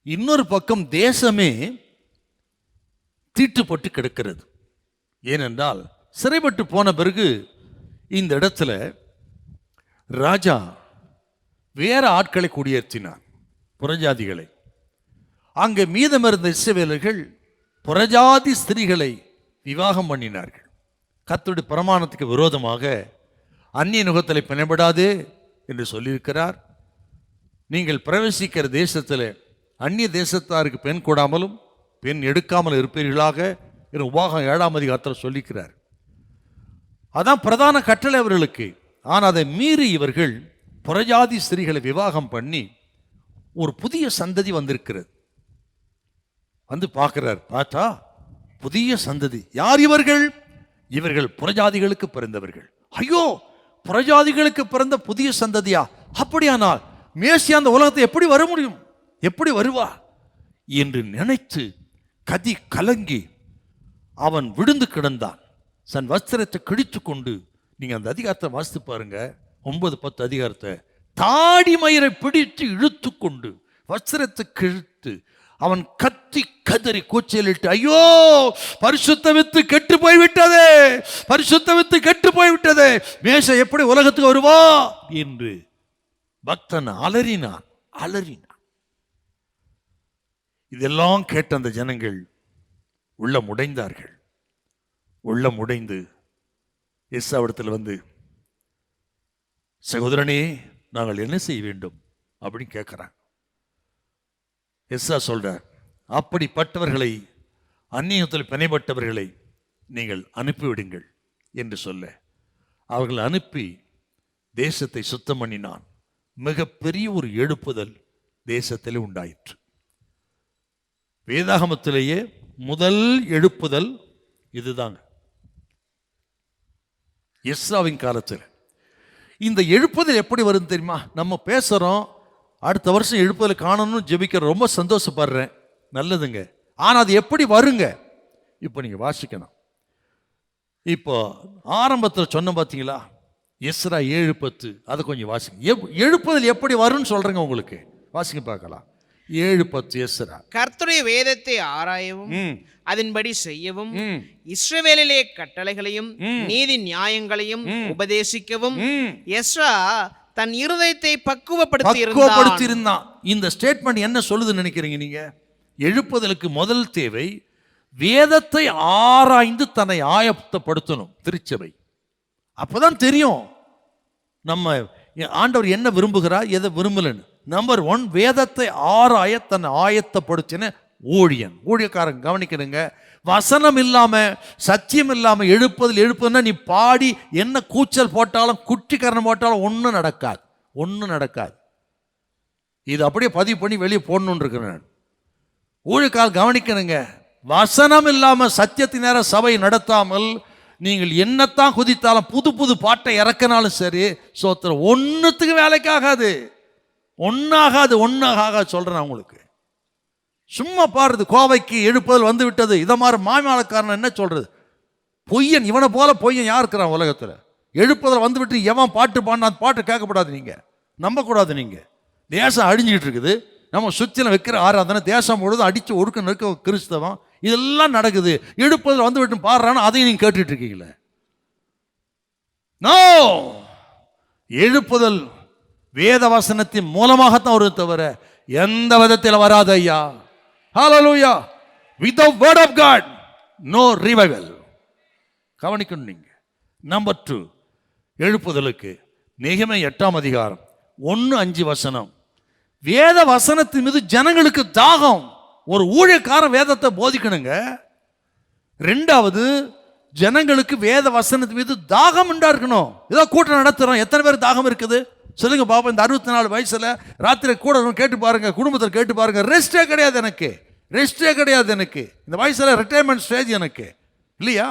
Speaker 1: இன்னொரு பக்கம் தேசமே தீட்டுப்பட்டு கிடக்கிறது. ஏனென்றால் சிறைப்பட்டு போன பிறகு இந்த இடத்துல ராஜா வேற ஆட்களை குடியேற்றினார், புறஜாதிகளை. அங்கே மீதமிருந்த இஸ்ரவேலர்கள் புறஜாதி ஸ்திரீகளை விவாகம் பண்ணினார்கள். கர்த்தருடைய பிரமாணத்துக்கு விரோதமாக அந்நிய நுகத்தில் பிணைபடாதே என்று சொல்லியிருக்கிறார். நீங்கள் பிரவேசிக்கிற தேசத்தில் அந்நிய தேசத்தாருக்கு பெண் கொடாமலும் பெண் எடுக்காமல் இருப்பீர்களாக என்று உபாகம் 7ஆம் அதிகாரத்தில் சொல்லிக்கிறார். அதான் பிரதான கட்டளை அவர்களுக்கு. ஆனால் அதை மீறி இவர்கள் புறஜாதி ஸ்திரீகளை விவாகம் பண்ணி ஒரு புதிய சந்ததி வந்திருக்கிறது. வந்து பார்க்கிறார், பார்த்தா புதிய சந்ததி. யார் இவர்கள்? இவர்கள் புறஜாதிகளுக்கு பிறந்தவர்கள். ஐயோ, புறஜாதிகளுக்கு பிறந்த புதிய சந்ததியா? அப்படியானால் மேசியா அந்த உலகத்தை எப்படி வர முடியும், எப்படி வருவா என்று நினைத்து கதி கலங்கி அவன் விழுந்து கிடந்தான். தன் வஸ்திரத்தை கிழித்து கொண்டு, நீங்க அந்த அதிகாரத்தை வாசித்து பாருங்க, 9, 10 அதிகாரத்தை, தாடி மயிரை பிடித்து இழுத்து கொண்டு வஸ்திரத்தை கிழித்து அவன் கத்தி கதறி கூச்சலிட்டு, ஐயோ, பரிசுத்த வித்து கெட்டு போய்விட்டதே, பரிசுத்த வித்து கெட்டு போய்விட்டதே, மேசா எப்படி உலகத்துக்கு வருவா என்று பக்தன் அலறினான். இதெல்லாம் கேட்ட அந்த ஜனங்கள் உள்ளம் உடைந்தார்கள். உள்ளம் உடைந்து எஸ்ஸாவிடத்தில் வந்து, சகோதரனே, நாங்கள் என்ன செய்ய வேண்டும் அப்படின்னு கேட்கிறாங்க. எஸ்ஸா சொல்றார், அப்படிப்பட்டவர்களை, அந்நியத்தில் பிணைப்பட்டவர்களை நீங்கள் அனுப்பிவிடுங்கள் என்று சொல்ல அவர்கள் அனுப்பி தேசத்தை சுத்தம் பண்ணினான். மிகப்பெரிய ஒரு எழுப்புதல் தேசத்திலே உண்டாயிற்று. வேதாகமத்திலேயே முதல் எழுப்புதல் இதுதாங்க, எஸ்ராவின் காலத்தில். இந்த எழுப்புதல் எப்படி வரும் தெரியுமா? நம்ம பேசுகிறோம், அடுத்த வருஷம் எழுப்புதல் காணணும்னு ஜெபிக்கிற, ரொம்ப சந்தோஷப்படுறேன், நல்லதுங்க. ஆனால் அது எப்படி வருங்க? இப்போ நீங்கள் வாசிக்கணும். இப்போ ஆரம்பத்தில் சொன்ன பார்த்தீங்களா, எஸ்ரா 7:10, அதை கொஞ்சம் வாசிங்க. எழுப்புதல் எப்படி வரும்னு சொல்கிறேங்க உங்களுக்கு, வாசிங்க பார்க்கலாம். 7:10 எஸ்ரா.
Speaker 2: கர்த்தருடைய வேதத்தை ஆராயவும்
Speaker 1: ம்,
Speaker 2: அதன்படி செய்யவும்
Speaker 1: ம்,
Speaker 2: இஸ்ரவேலிலே கட்டளைகளையும் நீதி நியாயங்களையும் உபதேசிக்கவும்
Speaker 1: ம்.
Speaker 2: எஸ்ரா தன் இருதயத்தை பக்குவப்படுத்தி
Speaker 1: பக்குவப்படுத்தி இருந்தான். இந்த ஸ்டேட்மெண்ட் என்ன சொல்லுதுன்னு நினைக்கிறீங்க நீங்க? எழுப்புதலுக்கு முதல் தேவை வேதத்தை ஆராய்ந்து தன்னை ஆயத்தப்படுத்தணும் திருச்சபை. அப்பதான் தெரியும் நம்ம ஆண்டவர் என்ன விரும்புகிறார், எதை விரும்பலன்னு. நம்பர் 1, வேதத்தை ஆராய தன்னை ஆயத்தப்படுத்தின ஊழியக்காரன். கவனிக்கணுங்க, வசனம் இல்லாம சத்தியம் இல்லாம எழுப்புதுன்னா நீ பாடி என்ன கூச்சல் போட்டாலும் குட்டிக்கரணம் போட்டாலும் ஒன்றும் நடக்காது. இது அப்படியே பதிவு பண்ணி வெளியே போடணும்னு இருக்கிறேன். ஊழியக்காரன் கவனிக்கணுங்க, வசனம் இல்லாம சத்தியத்தின் நேர சபை நடத்தாமல் நீங்கள் என்னத்தான் குதித்தாலும் புது பாட்டை இறக்கினாலும் சரி, சோத்திரம் ஒன்றுத்துக்கு வேலைக்காகாது. ஒன்றாகாது சொல்கிறேன் உங்களுக்கு. சும்மா பாருது, கோவைக்கு எழுப்புதல் வந்து விட்டது, இதை மாதிரி மாய்மாலக்காரன் என்ன சொல்கிறது? பொய்யன், இவனை போல பொய்யன் யார் இருக்கிறான் உலகத்தில்? எழுப்புதல் வந்து விட்டு எவன் பாட்டு பாடினா அந்த பாட்டு கேட்கக்கூடாது, நீங்கள் நம்பக்கூடாது. நீங்கள் தேசம் அழிஞ்சிக்கிட்டு இருக்குது, நம்ம சுற்றில வைக்கிற ஆராதனை தேசம் முழுவதும் அடித்து ஒடுக்க நிற்க கிறிஸ்தவம் இதெல்லாம் நடக்குது. எழுப்புதல் வந்து விட்டு பாடுறான்னு அதையும் நீங்கள் கேட்டுட்டு இருக்கீங்களே. நோ, எழுப்புதல் வேத வசனத்தின் மூலமாகத்தான் வருது தவிர எந்த விதத்தில் வராது ஐயா. ஹல்லேலூயா. Without word of God no revival. கவனிக்கணும் நீங்க. நம்பர் 2, எழுப்புதலுக்கு நெகேமியா 8ஆம் அதிகாரம் 1-5 வசனம். வேத வசனத்தின் மீது ஜனங்களுக்கு தாகம். ஒரு ஊழியக்காரன் வேதத்தை போதிக்கணுங்க. 2வது, ஜனங்களுக்கு வேத வசனத்தின் மீது தாகம் உண்டாஇருக்கணும். ஏதோ கூட்டம் நடத்துறோம், எத்தனை பேர் தாகம் இருக்குது சொல்லுங்க பாப்பா. இந்த 64 வயசுல ராத்திரி கூட கேட்டு பாருங்க, குடும்பத்தில் கேட்டு பாருங்க. ரெஸ்டே கிடையாது எனக்கு. இந்த வயசுல ரிட்டையர்மெண்ட் ஸ்டேஜ் எனக்கு இல்லையா?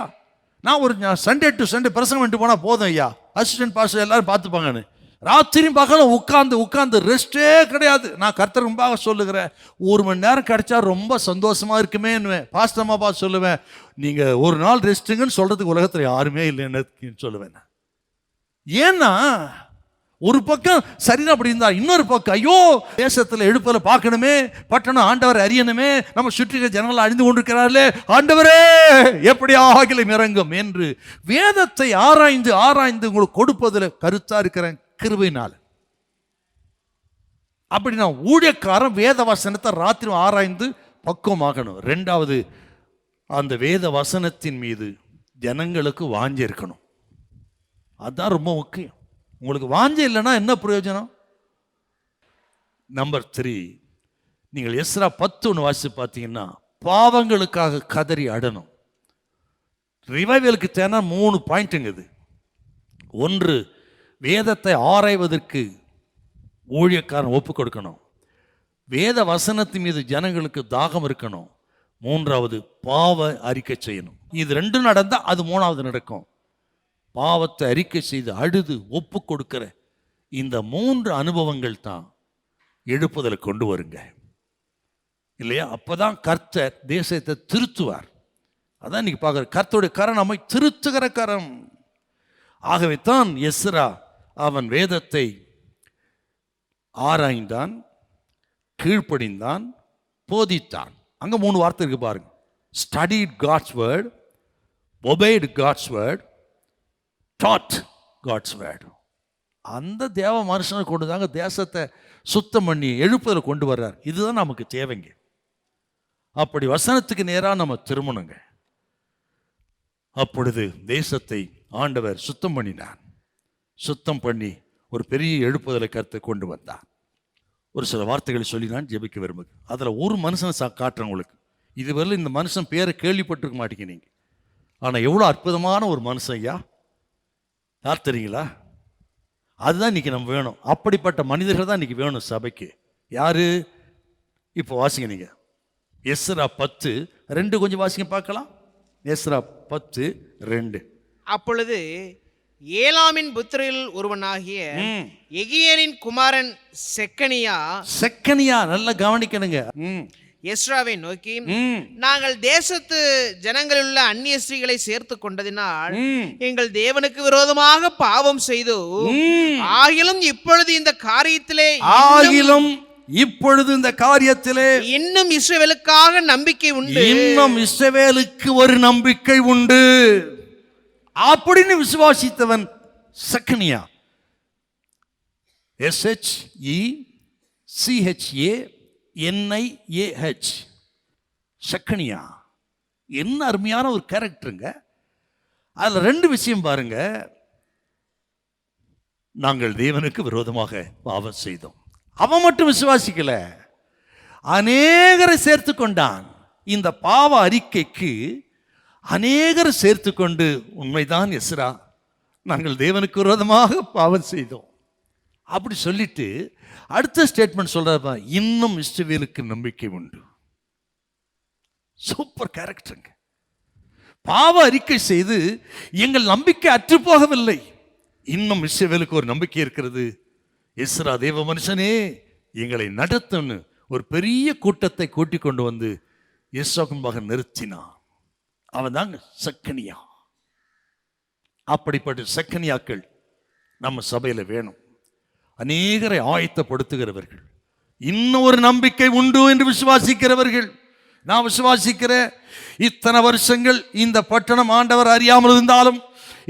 Speaker 1: நான் ஒரு சண்டே டு சண்டே பிரசங்கம் பண்ணிட்டு போனால் போதும் ஐயா, அசிஸ்டன்ட் பாஸ்டர் எல்லாரும் பார்த்துப்பாங்கன்னு. ராத்திரியும் பகலும் உட்காந்து ரெஸ்டே கிடையாது. நான் கர்த்தர் முன்பாக சொல்லுகிறேன், 1 மணி நேரம் கிடைச்சா ரொம்ப சந்தோஷமா இருக்குமேன்னுவேன். பாஸ்டர்மா பார்த்து சொல்லுவேன், நீங்க ஒரு நாள் ரெஸ்ட்டுங்கன்னு சொல்றதுக்கு உலகத்தில் யாருமே இல்லைன்னு சொல்லுவேன். ஏன்னா ஒரு பக்கம் சரிதான் அப்படி இருந்தா, இன்னொரு பக்கம் ஐயோ தேசத்தில் எழுப்பல பார்க்கணுமே, பட்டணம் ஆண்டவர் அறியணுமே, நம்ம சுற்றி ஜனங்கள் அழிந்து கொண்டிருக்கிறார்களே, ஆண்டவரே எப்படி ஆகிலும் இறங்கும் என்று வேதத்தை ஆராய்ந்து உங்களுக்கு கொடுப்பதில் கருத்தா இருக்கிறேன் கிருபையினால். அப்படி நான் ஊழியக்காரன் வேத வசனத்தை ராத்திரி ஆராய்ந்து பக்குவமாகணும். 2வது, அந்த வேத வசனத்தின் மீது ஜனங்களுக்கு வாஞ்சை இருக்கணும். அதுதான் ரொம்ப முக்கியம். உங்களுக்கு வாஞ்சை இல்லைன்னா என்ன பிரயோஜனம்? நம்பர் 3, நீங்கள் எஸ்ரா 10:1 வாசித்து பார்த்தீங்கன்னா, பாவங்களுக்காக கதறி அடணும். ரிவைவலுக்கு தேவை 3 பாயிண்ட்டுங்க இது. 1, வேதத்தை ஆராய்வதற்கு ஊழியக்காரன் ஒப்பு கொடுக்கணும். வேத வசனத்தின் மீது ஜனங்களுக்கு தாகம் இருக்கணும். 3வது, பாவ அறிக்கை செய்யணும். இது 2 நடந்தால் அது 3வது நடக்கும். பாவத்தை அறிக்கை செய்து அழுது ஒப்பு கொடுக்கிற இந்த 3 அனுபவங்கள் தான் எழுப்புதலை கொண்டு வருங்க இல்லையா? அப்பதான் கர்த்தர் தேசத்தை திருத்துவார். அதான் இன்னைக்கு பார்க்குற கர்த்தருடைய கரம் நம்மை திருத்துகிற கரம். ஆகவே தான் எஸ்ரா அவன் வேதத்தை ஆராய்ந்தான், கீழ்ப்படிந்தான், போதித்தான். அங்க 3 வார்த்தை இருக்கு பாருங்க. Studied God's word, obeyed God's word, taught God's word. அந்த தேவ மனுஷனை கொண்டு தாங்க தேசத்தை சுத்தம் பண்ணி எழுப்புதலை கொண்டு வர்றார். இதுதான் நமக்கு தேவைங்க. அப்படி வசனத்துக்கு நேராக நம்ம திரும்பணுங்க. அப்பொழுது தேசத்தை ஆண்டவர் சுத்தம் பண்ணினார். சுத்தம் பண்ணி ஒரு பெரிய எழுப்புதலை கருத்தை கொண்டு வந்தார். ஒரு சில வார்த்தைகளை சொல்லி நான் ஜெபிக்க விரும்புகிறேன். அதில் ஒரு மனுஷனை காட்டுறேன் உங்களுக்கு. இதுவரை இந்த மனுஷன் பேரை கேள்விப்பட்டிருக்க மாட்டீங்க நீங்க. ஆனால் எவ்வளோ அற்புதமான ஒரு மனுஷன் ஐயா, யார் தெரியுங்களா? அதுதான் இன்னைக்கு நம்ம வேணும். அப்படிப்பட்ட மனிதர்கள் தான் இன்னைக்கு வேணும் சபைக்கு. யாரு? இப்போ வாசிங்க நீங்க எஸ்ரா 10:2 கொஞ்சம் வாசிங்க பார்க்கலாம். எஸ்ரா 10:2.
Speaker 2: அப்பொழுது ஏலாமின் புத்திரில் ஒருவனாகிய எகியேலின் குமாரன் செக்கனியா நல்லா கவனிக்கணுங்க. எஸ்ராவை நோக்கி, நாங்கள் தேசத்து ஜனங்களில் உள்ள அந்நிய ஸ்திரீகளை சேர்த்து கொண்டதினால் எங்கள் தேவனுக்கு விரோதமாக பாவம் செய்து, ஆகிலும் இப்பொழுது இந்த காரியத்திலே
Speaker 1: இப்பொழுது இந்த காரியத்திலே
Speaker 2: இன்னும் இஸ்ரவேலுக்காக நம்பிக்கை உண்டு.
Speaker 1: இன்னும் இஸ்ரவேலுக்கு ஒரு நம்பிக்கை உண்டு அப்படின்னு விசுவாசித்தவன் செக்கனியா. SHECHANIAH செக்கனியா. என்ன அருமையான ஒரு கேரக்டருங்க. அதுல ரெண்டு விஷயம் பாருங்க. நாங்கள் தேவனுக்கு விரோதமாக பாவம் செய்தோம். அவன் மட்டும் விசுவாசிக்கல, அநேகரை சேர்த்து கொண்டான். இந்த பாவ அறிக்கைக்கு அநேகரை சேர்த்து கொண்டு, உண்மைதான் எஸ்ரா, நாங்கள் தேவனுக்கு விரோதமாக பாவம் செய்தோம் அப்படி சொல்லிட்டு அடுத்த ஸ்டேட்மெண்ட் சொல்றாரு, இன்னும் இஸ்ரவேலுக்கு நம்பிக்கை உண்டு. சூப்பர் கேரக்டருங்க. பாவ அறிக்கை செய்து எங்கள் நம்பிக்கை அற்று போகவில்லை, இன்னும் இஸ்ரவேலுக்கு ஒரு நம்பிக்கை இருக்கிறது. எஸ்ரா தேவ மனுஷனே எங்களை நடத்துன்னு ஒரு பெரிய கூட்டத்தை கூட்டிக் கொண்டு வந்து எஸ்ராவுக்கு நிறுத்தினான். அவன் தாங்க செக்கனியா. அப்படிப்பட்ட செக்கனியாக்கள் நம்ம சபையில வேணும். அநேகரை ஆயத்தப்படுத்துகிறவர்கள், இன்னும் ஒரு நம்பிக்கை உண்டு என்று விசுவாசிக்கிறவர்கள். நான் விசுவாசிக்கிறேன், இத்தனை வருஷங்கள் இந்த பட்டணம் ஆண்டவர் அறியாமல் இருந்தாலும்,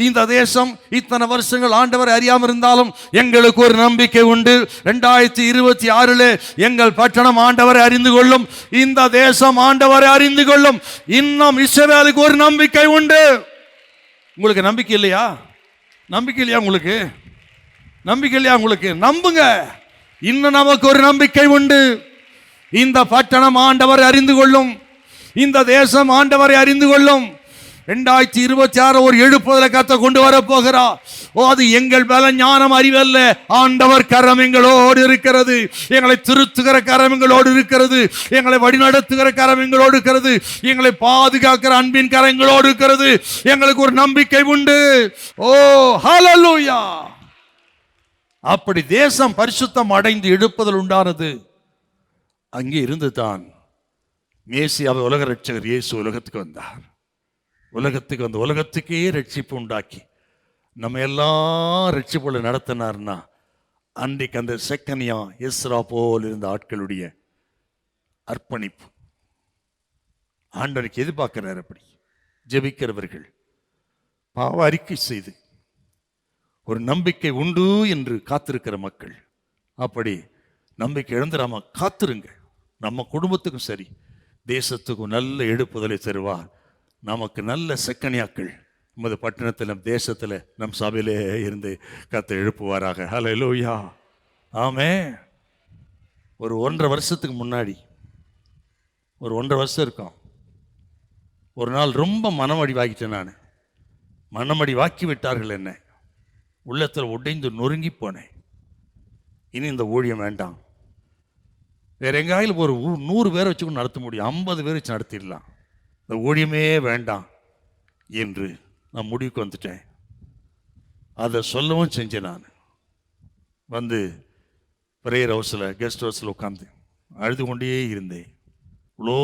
Speaker 1: இந்த தேசம் இத்தனை வருஷங்கள் ஆண்டவர் அறியாமல் இருந்தாலும், எங்களுக்கு ஒரு நம்பிக்கை உண்டு. 2026 எங்கள் பட்டணம் ஆண்டவரை அறிந்து கொள்ளும், இந்த தேசம் ஆண்டவரை அறிந்து கொள்ளும். இன்னும் இஸ்ரவேலுக்கு ஒரு நம்பிக்கை உண்டு. உங்களுக்கு நம்பிக்கை இல்லையா? நம்பிக்கை இல்லையா உங்களுக்கு? நம்பிக்கை இல்லையா உங்களுக்கு? நம்புங்க, இன்னும் நமக்கு ஒரு நம்பிக்கை உண்டு. இந்த பட்டணம் ஆண்டவரை அறிந்து கொள்ளும், இந்த தேசம் ஆண்டவரை அறிந்து கொள்ளும். 2026 ஒரு எழுப்புதலை கத்த கொண்டு வர போகிறா. அது எங்கள் பல ஞானம் அறிவல்ல, ஆண்டவர் கரம் எங்களோடு இருக்கிறது. எங்களை திருத்துகிற கரம் எங்களோடு இருக்கிறது, எங்களை வழிநடத்துகிற கரம் எங்களோடு இருக்கிறது, எங்களை பாதுகாக்கிற அன்பின் கரம் எங்களோடு இருக்கிறது. எங்களுக்கு ஒரு நம்பிக்கை உண்டு. ஓ ஹல்லேலூயா. அப்படி தேசம் பரிசுத்தம் அடைந்து எழுப்புதல் உண்டானது அங்கே இருந்து தான் மேசியாவை உலக ரட்சகர் இயேசு உலகத்துக்கு வந்தார். உலகத்துக்கு வந்து உலகத்துக்கே ரட்சிப்பு உண்டாக்கி நம்ம எல்லாம் ரட்சிப்புல நடத்தினார்னா, அன்றைக்கு அந்த செக்கனியா எஸ்ரா போல் இருந்த ஆட்களுடைய அர்ப்பணிப்பு ஆண்டவருக்கு எதிர்பார்க்கிறார். அப்படி ஜெபிக்கிறவர்கள், பாவ அறிக்கை செய்து ஒரு நம்பிக்கை உண்டு என்று காத்திருக்கிற மக்கள், அப்படி நம்பிக்கை இழந்துடாம காத்திருங்க. நம்ம குடும்பத்துக்கும் சரி, தேசத்துக்கும் நல்ல எழுப்புதலை தருவார். நமக்கு நல்ல செக்கனியாக்கள் நமது பட்டணத்தில், நம் தேசத்தில், நம் சபையிலே இருந்து கத்த எழுப்புவாராக. ஹல்லேலூயா. ஆமென். ஒரு 1.5 வருஷத்துக்கு முன்னாடி, ஒரு 1.5 வருஷம் இருக்கும், ஒரு நாள் ரொம்ப மனமடி வாக்கிட்டேன். நான் மனமடி வாக்கி விட்டார்கள் என்ன, உள்ளத்தில் உடைந்து நொறுங்கி போனேன். இனி இந்த ஊழியம் வேண்டாம், வேற எங்காயிலும் ஒரு 100 பேரை வச்சு நடத்த முடியும், 50 பேர் வச்சு நடத்திடலாம், இந்த ஊழியமே வேண்டாம் என்று நான் முடிவுக்கு வந்துட்டேன். அதை சொல்லவும் செஞ்சேன். நான் வந்து ப்ரேயர் ஹவுஸில், கெஸ்ட் ஹவுஸில் உட்காந்து அழுது கொண்டே இருந்தேன். இவ்வளோ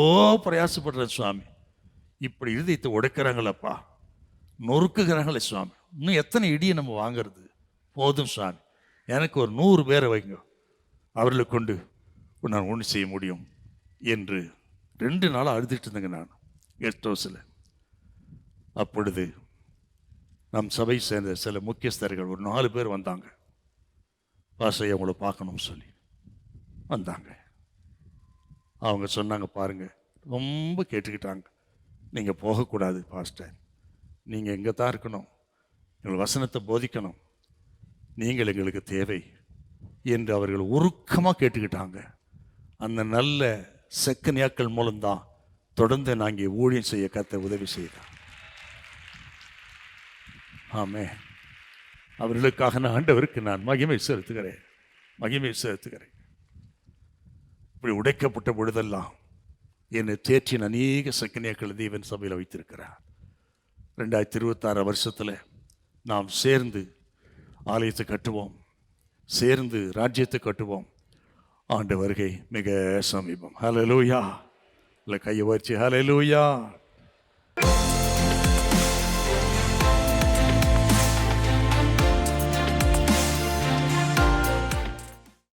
Speaker 1: பிரயாசப்படுறேன் சுவாமி, இப்படி இருதயத்தை உடைக்கிறாங்களப்பா, நொறுக்குகிறாங்களே சுவாமி, இன்னும் எத்தனை இடியை நம்ம வாங்கிறது? போதும் சுவாமி, எனக்கு ஒரு 100 பேரை வைங்க, அவர்களை கொண்டு நான் ஒன்று செய்ய முடியும் என்று 2 நாளாக அழுதுட்டு இருந்தேங்க நான் கெஸ்ட் ஹவுஸில். அப்பொழுது நம் சபை சேர்ந்த சில முக்கியஸ்தர்கள் ஒரு 4 பேர் வந்தாங்க. பாஸ்டர் அவங்கள பார்க்கணும்னு சொல்லி வந்தாங்க. அவங்க சொன்னாங்க, பாருங்க, ரொம்ப கேட்டுக்கிட்டாங்க, நீங்கள் போகக்கூடாது பாஸ்டர், நீங்கள் எங்கே தான் இருக்கணும், எங்கள் வசனத்தை போதிக்கணும், நீங்கள் எங்களுக்கு தேவை என்று அவர்கள் உருக்கமாக கேட்டுக்கிட்டாங்க. அந்த நல்ல செக்கனியாக்கள் மூலம்தான் தொடர்ந்து நாங்கள் ஊழியம் செய்ய கத்த உதவி செய்தார். ஆமே. அவர்களுக்காக நான் ஆண்டவருக்கு நான் மகிமை செலுத்துகிறேன், மகிமை செலுத்துகிறேன். இப்படி உடைக்கப்பட்ட பொழுதெல்லாம் என்னை தேற்றின் அநேக செக்கனியாக்கள் தேவன் சபையில் வைத்திருக்கிறார். 2026 வருஷத்தில் நாம் சேர்ந்து ஆலயத்தை கட்டுவோம், சேர்ந்து ராஜ்யத்தை கட்டுவோம். ஆண்டு வருகை மிக சமீபம். ஹல்லேலூயா. இல்லை கையை வச்சு ஹல்லேலூயா.